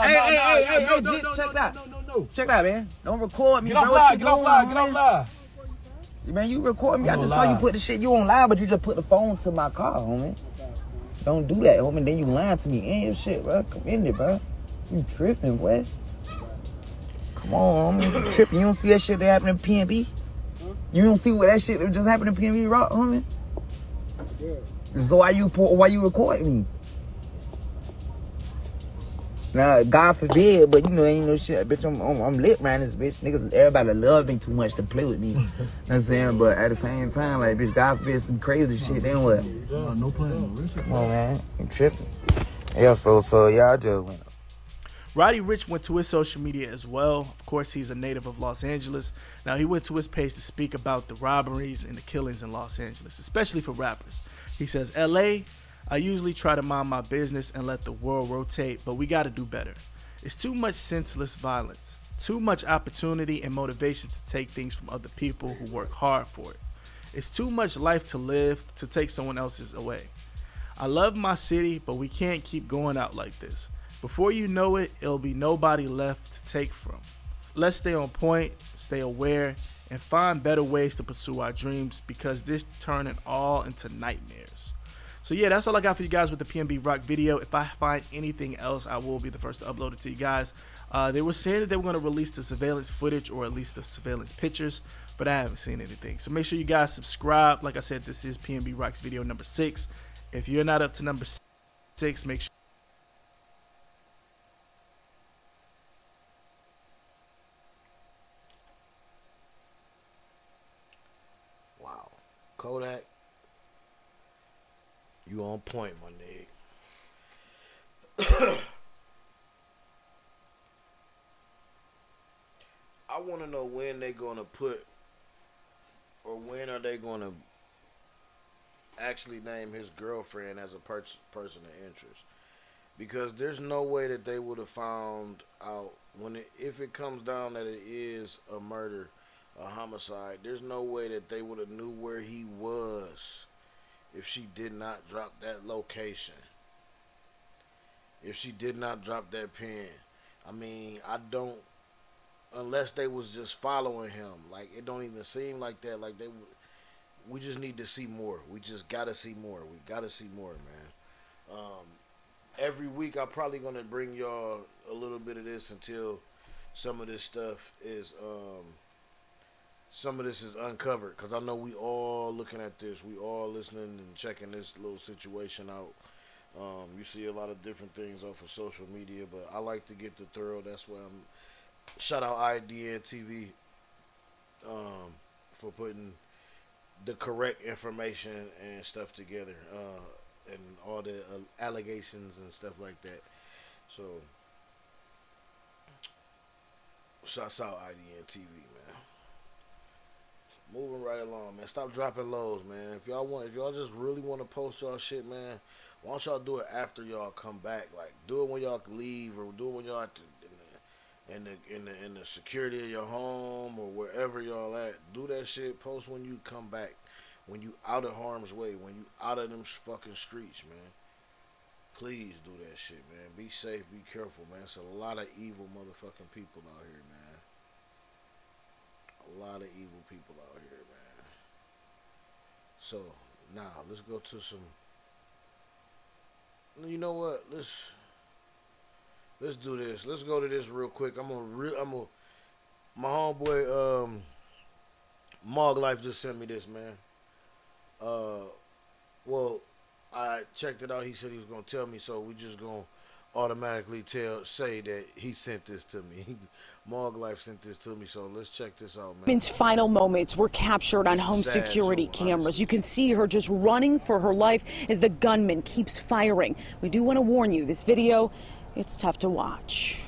Check it out. No. Check it out, man. Don't record me, Get off bro. live, get off live. Man, you record me. I just saw live. you put the shit you on live, but you just put the phone to my car, homie. Don't do that, homie. Then you lying to me and your shit, bro. Come in there, bro. You tripping, boy. Come on, homie. You tripping. You don't see that shit that happened in PnB? You don't see what that shit that just happened in PnB Rock, homie? So why you recording me? Now, God forbid, but you know, ain't no shit, bitch. I'm lit around this bitch. Niggas, everybody love me too much to play with me. You know what I'm saying? But at the same time, like, bitch, God forbid some crazy shit, then what? No plan. Come on, man. You tripping. Yeah, so y'all just went. Roddy Ricch went to his social media as well. Of course, he's a native of Los Angeles. Now, he went to his page to speak about the robberies and the killings in Los Angeles, especially for rappers. He says, LA, I usually try to mind my business and let the world rotate, but we got to do better. It's too much senseless violence, too much opportunity and motivation to take things from other people who work hard for it. It's too much life to live to take someone else's away. I love my city, but we can't keep going out like this. Before you know it, it'll be nobody left to take from. Let's stay on point, stay aware, and find better ways to pursue our dreams, because this turning all into nightmares. So yeah, that's all I got for you guys with the PnB Rock video. If I find anything else, I will be the first to upload it to you guys. They were saying that they were going to release the surveillance footage, or at least the surveillance pictures, but I haven't seen anything. So make sure you guys subscribe. Like I said, this is PnB Rock's video number 6. If you're not up to number 6, make sure. Wow. Kodak, you on point, my nigga. I want to know when they're going to put, or when are they going to actually name his girlfriend as a person of interest. Because there's no way that they would have found out if it comes down that it is a murder, a homicide, there's no way that they would have knew where he was if she did not drop that location. If she did not drop that pin. I mean, unless they was just following him. Like, it don't even seem like that. Like, we just need to see more. We just gotta see more. We gotta see more, man. Every week I'm probably gonna bring y'all a little bit of this until some of this stuff is uncovered. Cause I know we all looking at this. We all listening and checking this little situation out. You see a lot of different things off of social media, but I like to get the thorough. That's why I'm shout out IDN TV for putting the correct information and stuff together, and all the allegations and stuff like that. So Shouts out IDN TV, man. Moving right along, man. Stop dropping lows, man. If y'all just really want to post y'all shit, man, why don't y'all do it after y'all come back? Like, do it when y'all leave, or do it when y'all at in the security of your home or wherever y'all at. Do that shit. Post when you come back, when you out of harm's way, when you out of them fucking streets, man. Please do that shit, man. Be safe, be careful, man. It's a lot of evil motherfucking people out here, man. A lot of evil people out here, man. So, now, let's go to some... You know what? Let's do this. Let's go to this real quick. My homeboy, Mog Life just sent me this, man. Well, I checked it out. He said he was gonna tell me, so we just gonna automatically say that he sent this to me. Mog Life sent this to me, so let's check this out, man. Women's final moments were captured on home security cameras. You can see her just running for her life as the gunman keeps firing. We do want to warn you, this video, it's tough to watch.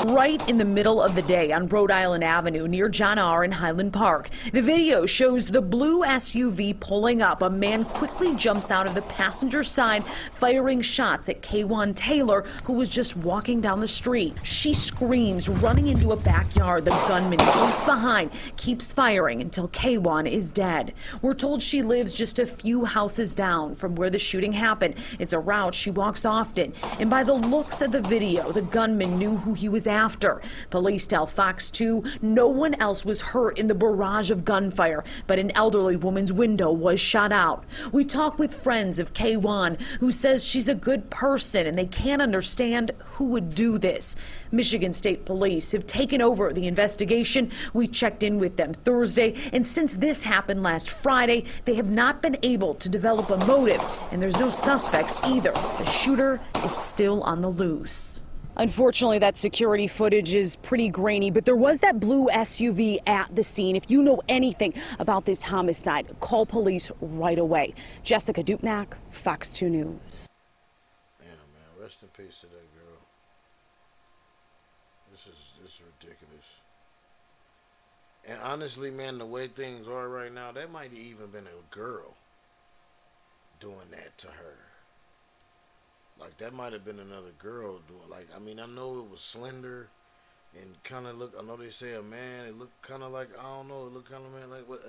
Right in the middle of the day on Rhode Island Avenue near John R. and Highland Park. The video shows the blue SUV pulling up. A man quickly jumps out of the passenger side, firing shots at Kwan Taylor, who was just walking down the street. She screams, running into a backyard. The gunman close behind keeps firing until Kwan is dead. We're told she lives just a few houses down from where the shooting happened. It's a route she walks often. And by the looks of the video, the gunman knew who he was after. Police tell Fox 2 no one else was hurt in the barrage of gunfire, but an elderly woman's window was shot out. We talk with friends of Kwan, who says she's a good person and they can't understand who would do this. Michigan State Police have taken over the investigation. We checked in with them Thursday, and since this happened last Friday, they have not been able to develop a motive, and there's no suspects either. The shooter is still on the loose. Unfortunately, that security footage is pretty grainy, but there was that blue SUV at the scene. If you know anything about this homicide, call police right away. Jessica Dupnack, Fox 2 News. Man, rest in peace to that girl. This is ridiculous. And honestly, man, the way things are right now, that might have even been a girl doing that to her. Like, that might have been another girl doing, like, I mean, I know it was slender and kind of look, I know they say a man, it looked kind of like, I don't know, it looked kind of, man, like, what,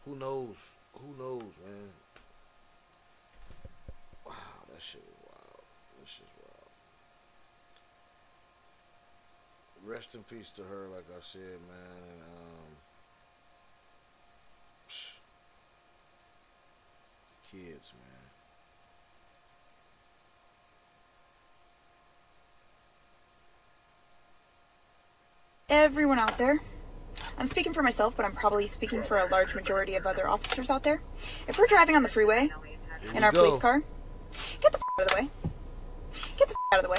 who knows, man. Wow, that shit is wild, that shit's wild. Rest in peace to her, like I said, man, kids, man. Everyone out there, I'm speaking for myself, but I'm probably speaking for a large majority of other officers out there. If we're driving on the freeway in our police car, get the out of the way. Get the out of the way.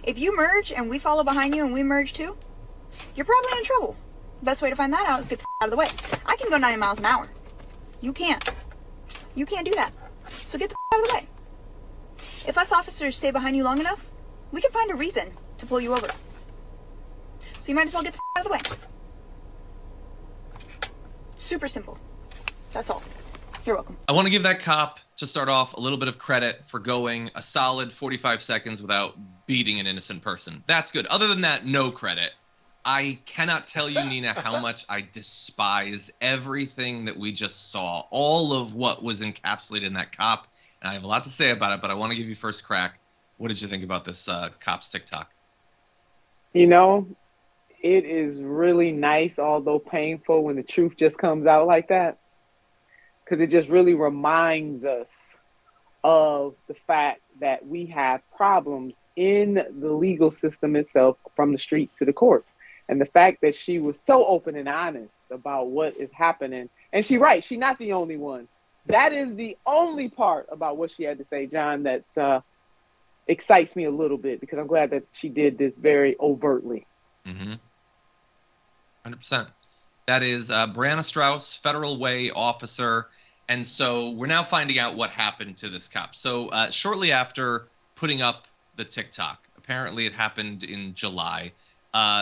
If you merge and we follow behind you and we merge too, you're probably in trouble. The best way to find that out is get the out of the way. I can go 90 miles an hour. You can't. You can't do that. So get the out of the way. If us officers stay behind you long enough, we can find a reason to pull you over. So you might as well get the out of the way. Super simple. That's all. You're welcome. I want to give that cop, to start off, a little bit of credit for going a solid 45 seconds without beating an innocent person. That's good. Other than that, no credit. I cannot tell you, Nina, how much I despise everything that we just saw. All of what was encapsulated in that cop. And I have a lot to say about it, but I want to give you first crack. What did you think about this cop's TikTok? You know, it is really nice, although painful, when the truth just comes out like that. Because it just really reminds us of the fact that we have problems in the legal system itself, from the streets to the courts. And the fact that she was so open and honest about what is happening. And she's right, she's not the only one. That is the only part about what she had to say, John, that excites me a little bit, because I'm glad that she did this very overtly. 100%. That is Brianna Strauss, Federal Way officer. And so we're now finding out what happened to this cop. So shortly after putting up the TikTok, Apparently, it happened in July.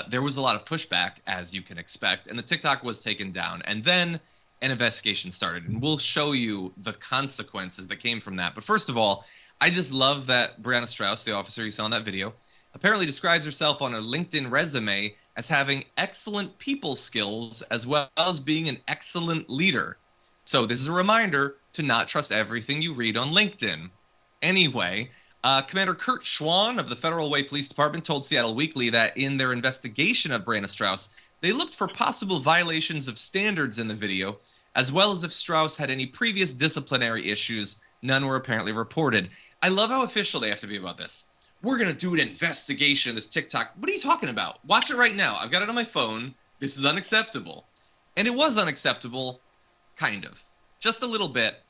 There was a lot of pushback, as you can expect, and the TikTok was taken down. And then an investigation started, and we'll show you the consequences that came from that. But first of all, I just love that Brianna Strauss, the officer you saw in that video, apparently describes herself on her LinkedIn resume as having excellent people skills as well as being an excellent leader. So this is a reminder to not trust everything you read on LinkedIn. Anyway, Commander Kurt Schwan of the Federal Way Police Department told Seattle Weekly that in their investigation of Brianna Strauss, they looked for possible violations of standards in the video, as well as if Strauss had any previous disciplinary issues. None were apparently reported. I love how official they have to be about this. We're going to do an investigation of this TikTok. What are you talking about? Watch it right now. I've got it on my phone. This is unacceptable. And it was unacceptable, kind of. Just a little bit.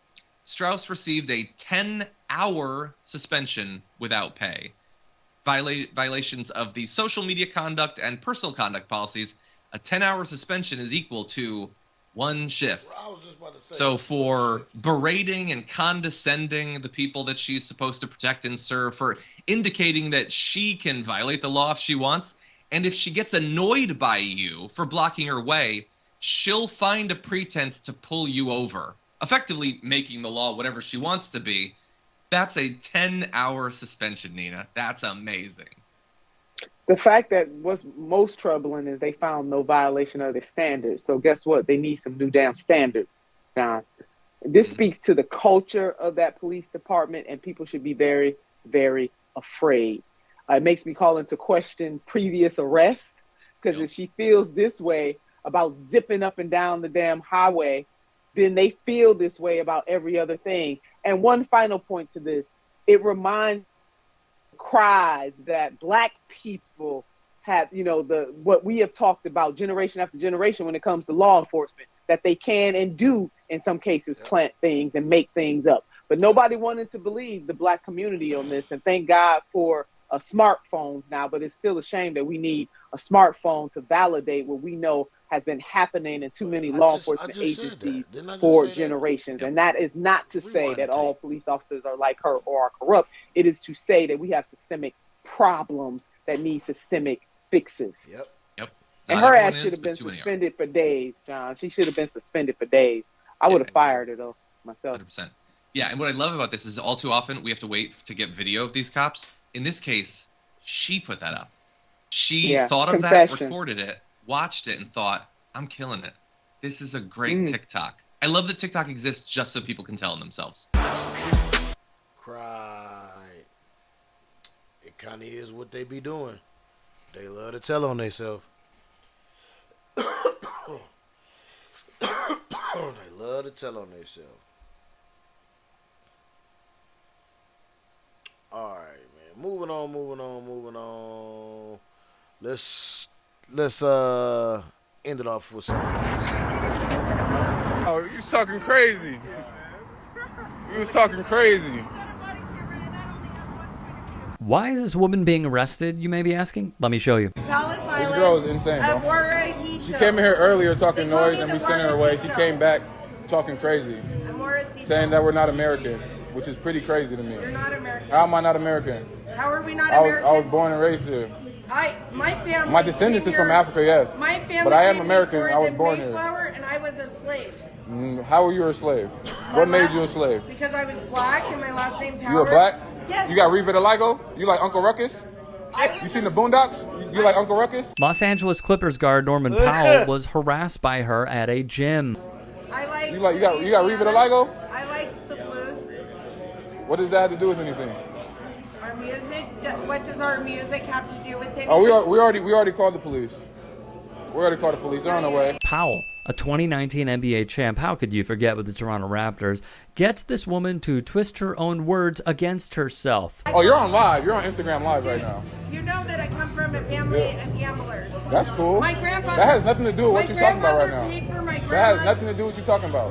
Strauss received a 10-hour suspension without pay. Violations of the social media conduct and personal conduct policies, a 10-hour suspension is equal to 1 shift. I was just about to say, so for berating and condescending the people that she's supposed to protect and serve, for indicating that she can violate the law if she wants, and if she gets annoyed by you for blocking her way, she'll find a pretense to pull you over, effectively making the law whatever she wants to be. That's a 10-hour suspension, Nina. That's amazing. The fact that what's most troubling is they found no violation of their standards. So guess what? They need some new damn standards, John. This speaks to the culture of that police department, and people should be very, very afraid. It makes me call into question previous arrest, because if she feels this way about zipping up and down the damn highway, then they feel this way about every other thing. And one final point to this, it reminds cries that Black people have, you know, what we have talked about generation after generation when it comes to law enforcement, that they can and do in some cases plant things and make things up. But nobody wanted to believe the Black community on this, and thank God for smartphones now, but it's still a shame that we need a smartphone to validate what we know has been happening in too many law enforcement agencies for generations. And that is not to say that all police officers are like her or are corrupt. It is to say that we have systemic problems that need systemic fixes. Yep. And her ass should have been suspended for days, John. She should have been suspended for days. I would have fired her, though, myself. 100%. Yeah, and what I love about this is all too often we have to wait to get video of these cops. In this case, she put that up. She thought of that, recorded it, watched it, and thought, I'm killing it. This is a great TikTok. I love that TikTok exists just so people can tell themselves. Cry. It kind of is what they be doing. They love to tell on themselves. They love to tell on themselves. All right, man. Moving on. Let's end it off with something. Oh, you was talking crazy. Why is this woman being arrested, you may be asking? Let me show you. This girl is insane, bro. She came in here earlier talking noise and we sent her away. She came back talking crazy, saying that we're not American, which is pretty crazy to me. You're not American. How am I not American? How are we not American? I was born and raised here. My family. My descendants is from Africa, yes. My family. But I am American. I was born here. And I was a slave. How were you a slave? What made you a slave? Because I was black and my last name's Howard. You were black? Yes. You got vitiligo? You like Uncle Ruckus? You seen the Boondocks? You like Uncle Ruckus? Los Angeles Clippers guard Norman Powell was harassed by her at a gym. You got vitiligo? I like the blues. What does that have to do with anything? Our music. What does our music have to do with anything? Oh, we already called the police. They're on the way. Powell, a 2019 NBA champ, how could you forget with the Toronto Raptors, gets this woman to twist her own words against herself. Oh, you're on live. You're on Instagram live right now. You know that I come from a family of gamblers. That's cool. My grandfather. That has nothing to do with what you're talking about right now. Paid for my that has nothing to do with what you're talking about.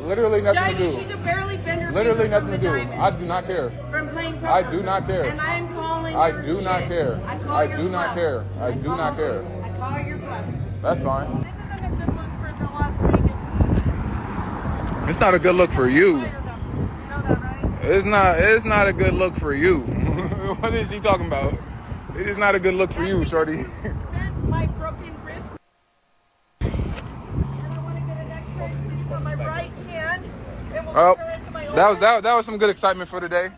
Literally nothing to do. She could barely bend her Literally finger nothing to do. I do not care. From playing poker. I do not care. And I'm calling I your do not shit. care. I do not care. I do not care. I call your bluff. That's fine. It's not a good look for you. It's not a good look for you. What is she talking about? It is not a good look for you, shorty. My broken wrist. And I want to get an X-ray, please, on my right hand. It will return into my That was some good excitement for today.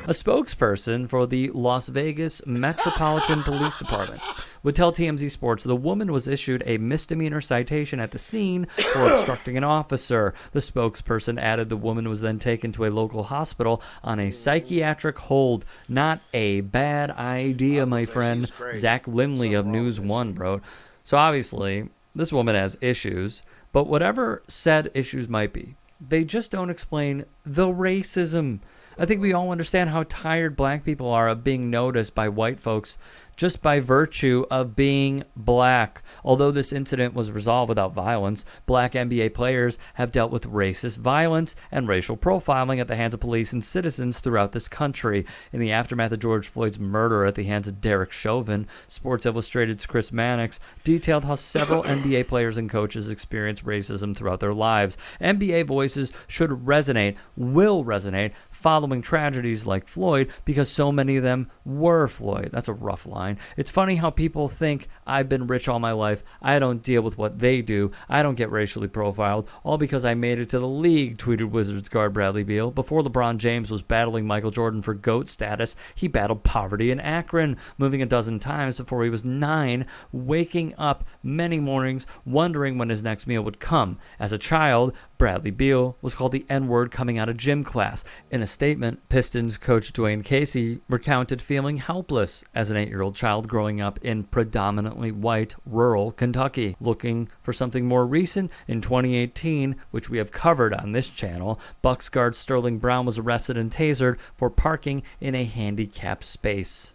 A spokesperson for the Las Vegas Metropolitan Police Department would tell TMZ Sports the woman was issued a misdemeanor citation at the scene for obstructing an officer. The spokesperson added the woman was then taken to a local hospital on a psychiatric hold. Not a bad idea, my friend, Zach Lindley of News One wrote. So obviously, this woman has issues, but whatever said issues might be, they just don't explain the racism. I think we all understand how tired black people are of being noticed by white folks just by virtue of being black. Although this incident was resolved without violence, black NBA players have dealt with racist violence and racial profiling at the hands of police and citizens throughout this country. In the aftermath of George Floyd's murder at the hands of Derek Chauvin, Sports Illustrated's Chris Mannix detailed how several NBA players and coaches experienced racism throughout their lives. NBA voices should resonate, will resonate, following tragedies like Floyd, because so many of them were Floyd. That's a rough line. It's funny how people think I've been rich all my life. I don't deal with what they do. I don't get racially profiled, all because I made it to the league, tweeted Wizards guard Bradley Beal. Before LeBron James was battling Michael Jordan for GOAT status, he battled poverty in Akron, moving a dozen times before he was 9, waking up many mornings wondering when his next meal would come. As a child, Bradley Beal was called the N-word coming out of gym class. In a statement, Pistons coach Dwayne Casey recounted feeling helpless as an 8-year-old child growing up in predominantly white rural Kentucky. Looking for something more recent, in 2018, which we have covered on this channel, Bucks guard Sterling Brown was arrested and tasered for parking in a handicapped space.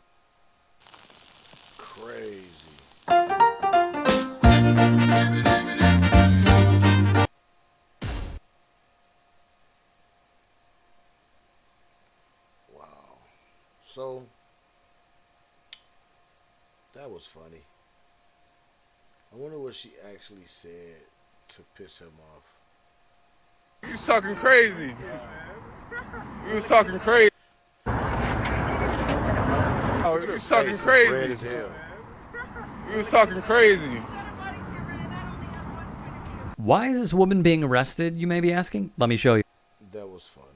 Crazy. So, that was funny. I wonder what she actually said to piss him off. You was talking crazy. You was talking crazy. Oh, you was talking crazy. Red as hell. You was talking crazy. Why is this woman being arrested, you may be asking? Let me show you. That was funny.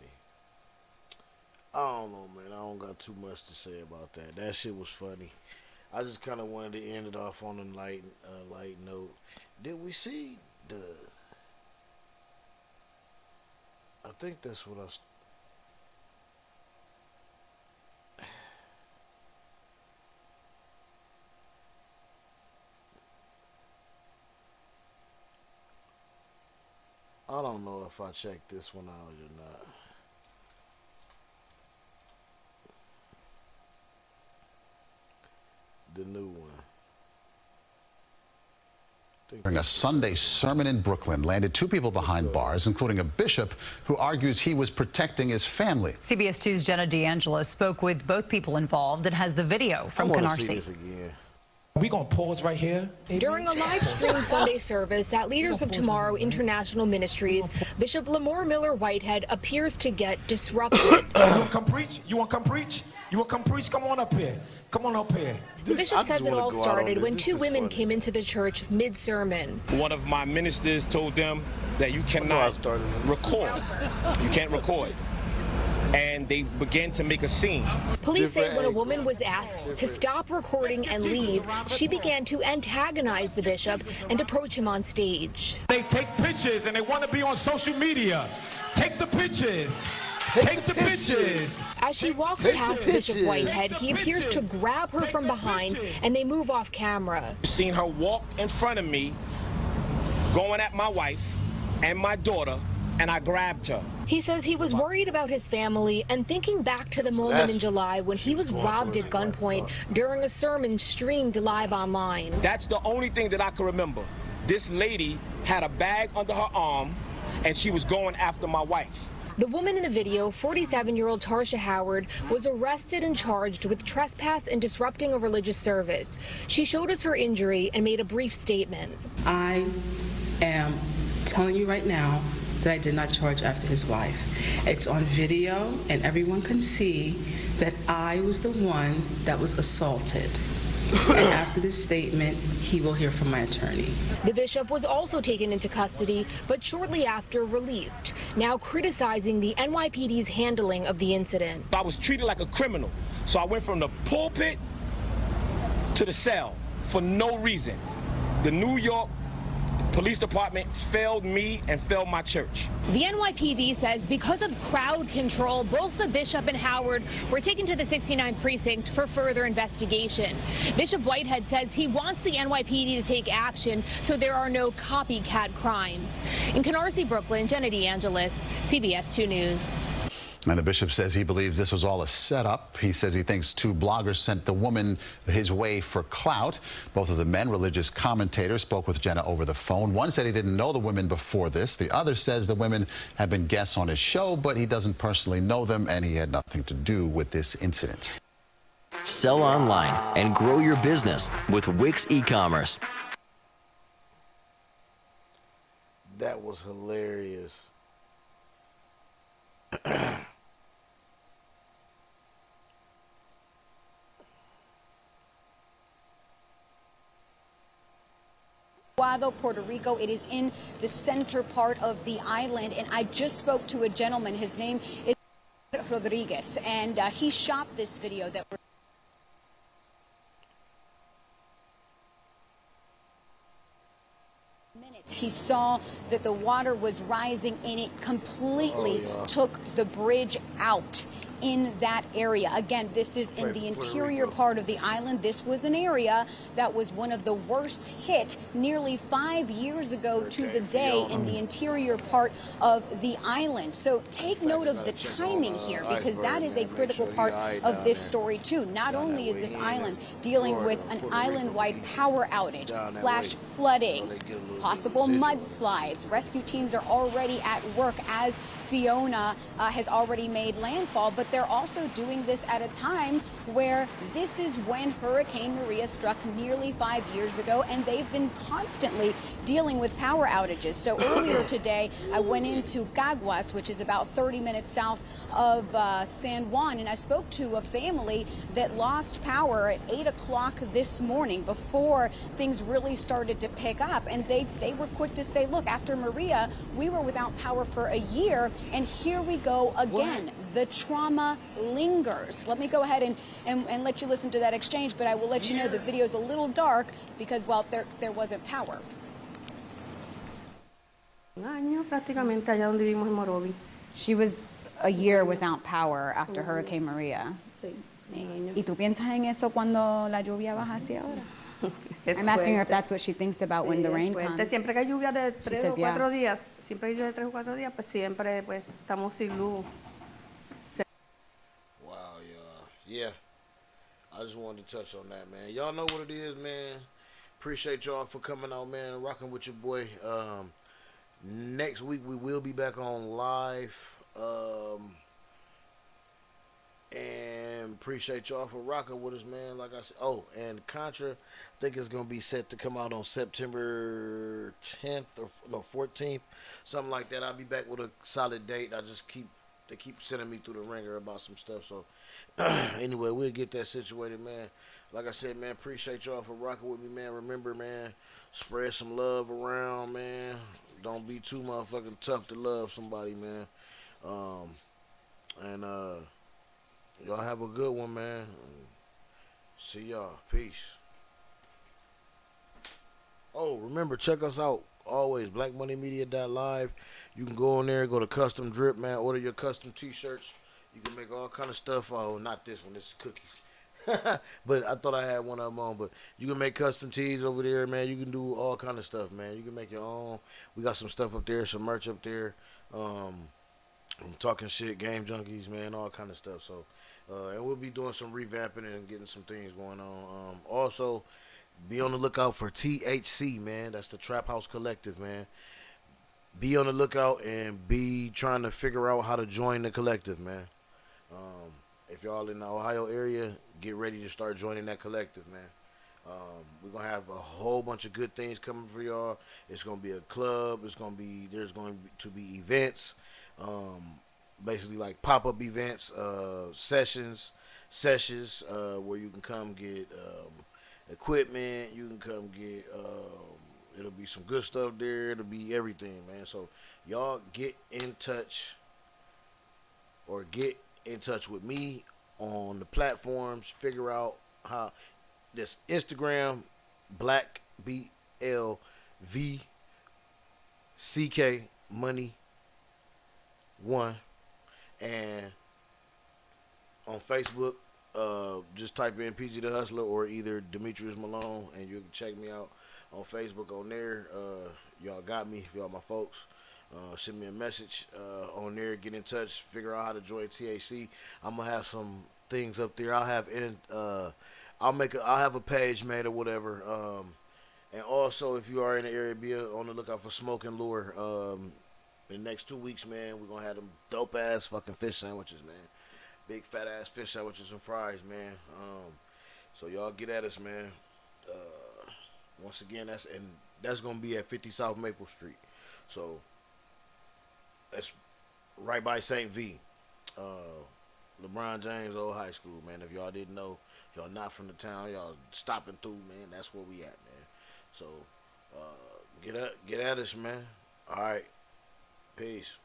I don't know, man. I don't got too much to say about that. That shit was funny. I just kind of wanted to end it off on a light note. Did we see the... I think that's what I don't know if I checked this one out or not. The new one. During a Sunday sermon in Brooklyn, landed 2 people behind bars, including a bishop who argues he was protecting his family. CBS 2's Jenna D'Angela spoke with both people involved and has the video from Canarsie. We're going to pause right here. During a live stream Sunday service at Leaders of Tomorrow International Ministries, Bishop Lamore Miller Whitehead appears to get disrupted. You want to come preach? You want to come preach? You want to come preach? Come on up here. Come on up here. The bishop says it all started when 2 women came into the church mid-sermon. One of my ministers told them that you cannot record. You can't record. And they began to make a scene. Police say when a woman was asked to stop recording and leave, she began to antagonize the bishop and approach him on stage. They take pictures and they want to be on social media. Take the pictures. Take the pictures. As she walks past Bishop Whitehead, he appears to grab her from behind and they move off camera. Seen her walk in front of me, going at my wife and my daughter, and I grabbed her. He says he was worried about his family and thinking back to the moment in July when he was robbed at gunpoint during a sermon streamed live online. That's the only thing that I can remember. This lady had a bag under her arm and she was going after my wife. The woman in the video, 47-year-old Tarsha Howard, was arrested and charged with trespass and disrupting a religious service. She showed us her injury and made a brief statement. I am telling you right now that I did not charge after his wife. It's on video, and everyone can see that I was the one that was assaulted. And after this statement, he will hear from my attorney. The bishop was also taken into custody, but shortly after released, now criticizing the NYPD's handling of the incident. I was treated like a criminal, so I went from the pulpit to the cell for no reason. The New York Police Department failed me and failed my church. The NYPD says because of crowd control, both the bishop and Howard were taken to the 69th precinct for further investigation. Bishop Whitehead says he wants the NYPD to take action so there are no copycat crimes. In Canarsie, Brooklyn, Jenna DeAngelis, CBS 2 News. And the bishop says he believes this was all a setup. He says he thinks two bloggers sent the woman his way for clout. Both of the men, religious commentators, spoke with Jenna over the phone. One said he didn't know the women before this. The other says the women have been guests on his show, but he doesn't personally know them, and he had nothing to do with this incident. Sell online and grow your business with Wix e-commerce. That was hilarious. Puerto Rico. It is in the center part of the island, and I just spoke to a gentleman. His name is Rodriguez, and he shot this video that we're minutes. He saw that the water was rising, and it completely took the bridge out in that area. Again, this is in the interior part of the island. This was an area that was one of the worst hit nearly 5 years ago to the day in the interior part of the island. So take note of the timing here, because that is a critical part of this story too. Not only is this island dealing with an island-wide power outage, flash flooding, possible mudslides. Rescue teams are already at work as Fiona has already made landfall, but they're also doing this at a time where this is when Hurricane Maria struck nearly 5 years ago, and they've been constantly dealing with power outages. So earlier today, I went into Caguas, which is about 30 minutes south of San Juan, and I spoke to a family that lost power at 8 o'clock this morning before things really started to pick up. And they were quick to say, look, after Maria, we were without power for a year, and here we go again. What? The trauma lingers. Let me go ahead and let you listen to that exchange, but I will let you know the video is a little dark because, well, there wasn't power. She was a year without power after Hurricane Maria. ¿Y tú piensas en eso cuando la lluvia baja hacia ahora? I'm asking her if that's what she thinks about when the rain comes. Siempre que hay lluvia de She says, 4 días, siempre hay lluvia de 3 o 4 días, pues siempre pues estamos sin luz. Wow, y'all. Yeah. I just wanted to touch on that, man. Y'all know what it is, man. Appreciate y'all for coming out, man, rocking with your boy. Next week we will be back on live. And appreciate y'all for rocking with us, man. Like I said, oh, and Contra, I think it's gonna be set to come out on September 10th or no 14th, something like that. I'll be back with a solid date. They keep sending me through the ringer about some stuff. So anyway, we'll get that situated, man. Like I said, man, appreciate y'all for rocking with me, man. Remember, man, spread some love around, man. Don't be too motherfucking tough to love somebody, man. Y'all have a good one, man. See y'all. Peace. Oh, remember, check us out always, blackmoneymedia.live. You can go on there, go to custom drip, man. Order your custom t-shirts. You can make all kind of stuff. Oh, not this one. This is cookies. But I thought I had one of them on. But you can make custom tees over there, man. You can do all kind of stuff, man. You can make your own. We got some stuff up there, some merch up there. I'm talking shit, game junkies, man, all kind of stuff. So, and we'll be doing some revamping and getting some things going on. Also, be on the lookout for THC, man. That's the Trap House Collective, man. Be on the lookout and be trying to figure out how to join the collective, man. If y'all in the Ohio area, get ready to start joining that collective, man. We're gonna have a whole bunch of good things coming for y'all. It's gonna be a club. There's going to be events, basically like pop-up events, sessions, where you can come get equipment. You can come get. It'll be some good stuff there. It'll be everything, man. So y'all get in touch with me on the platforms. Figure out how this Instagram, Black BLVCK Money 1, and on Facebook, just type in PG the Hustler or either Demetrius Malone, and you can check me out on Facebook on there. Y'all got me, y'all my folks. Send me a message on there. Get in touch. Figure out how to join TAC. I'm gonna have some things up there. I'll have a page made or whatever. And also, if you are in the area, be on the lookout for Smoke and Lure. In the next 2 weeks, man, we're gonna have them dope ass fucking fish sandwiches, man. Big fat ass fish sandwiches and fries, man. So y'all get at us, man. Once again, that's gonna be at 50 South Maple Street. So that's right by St. V. LeBron James Old High School, man. If y'all didn't know, if y'all not from the town, y'all stopping through, man. That's where we at, man. So get at us, man. All right, peace.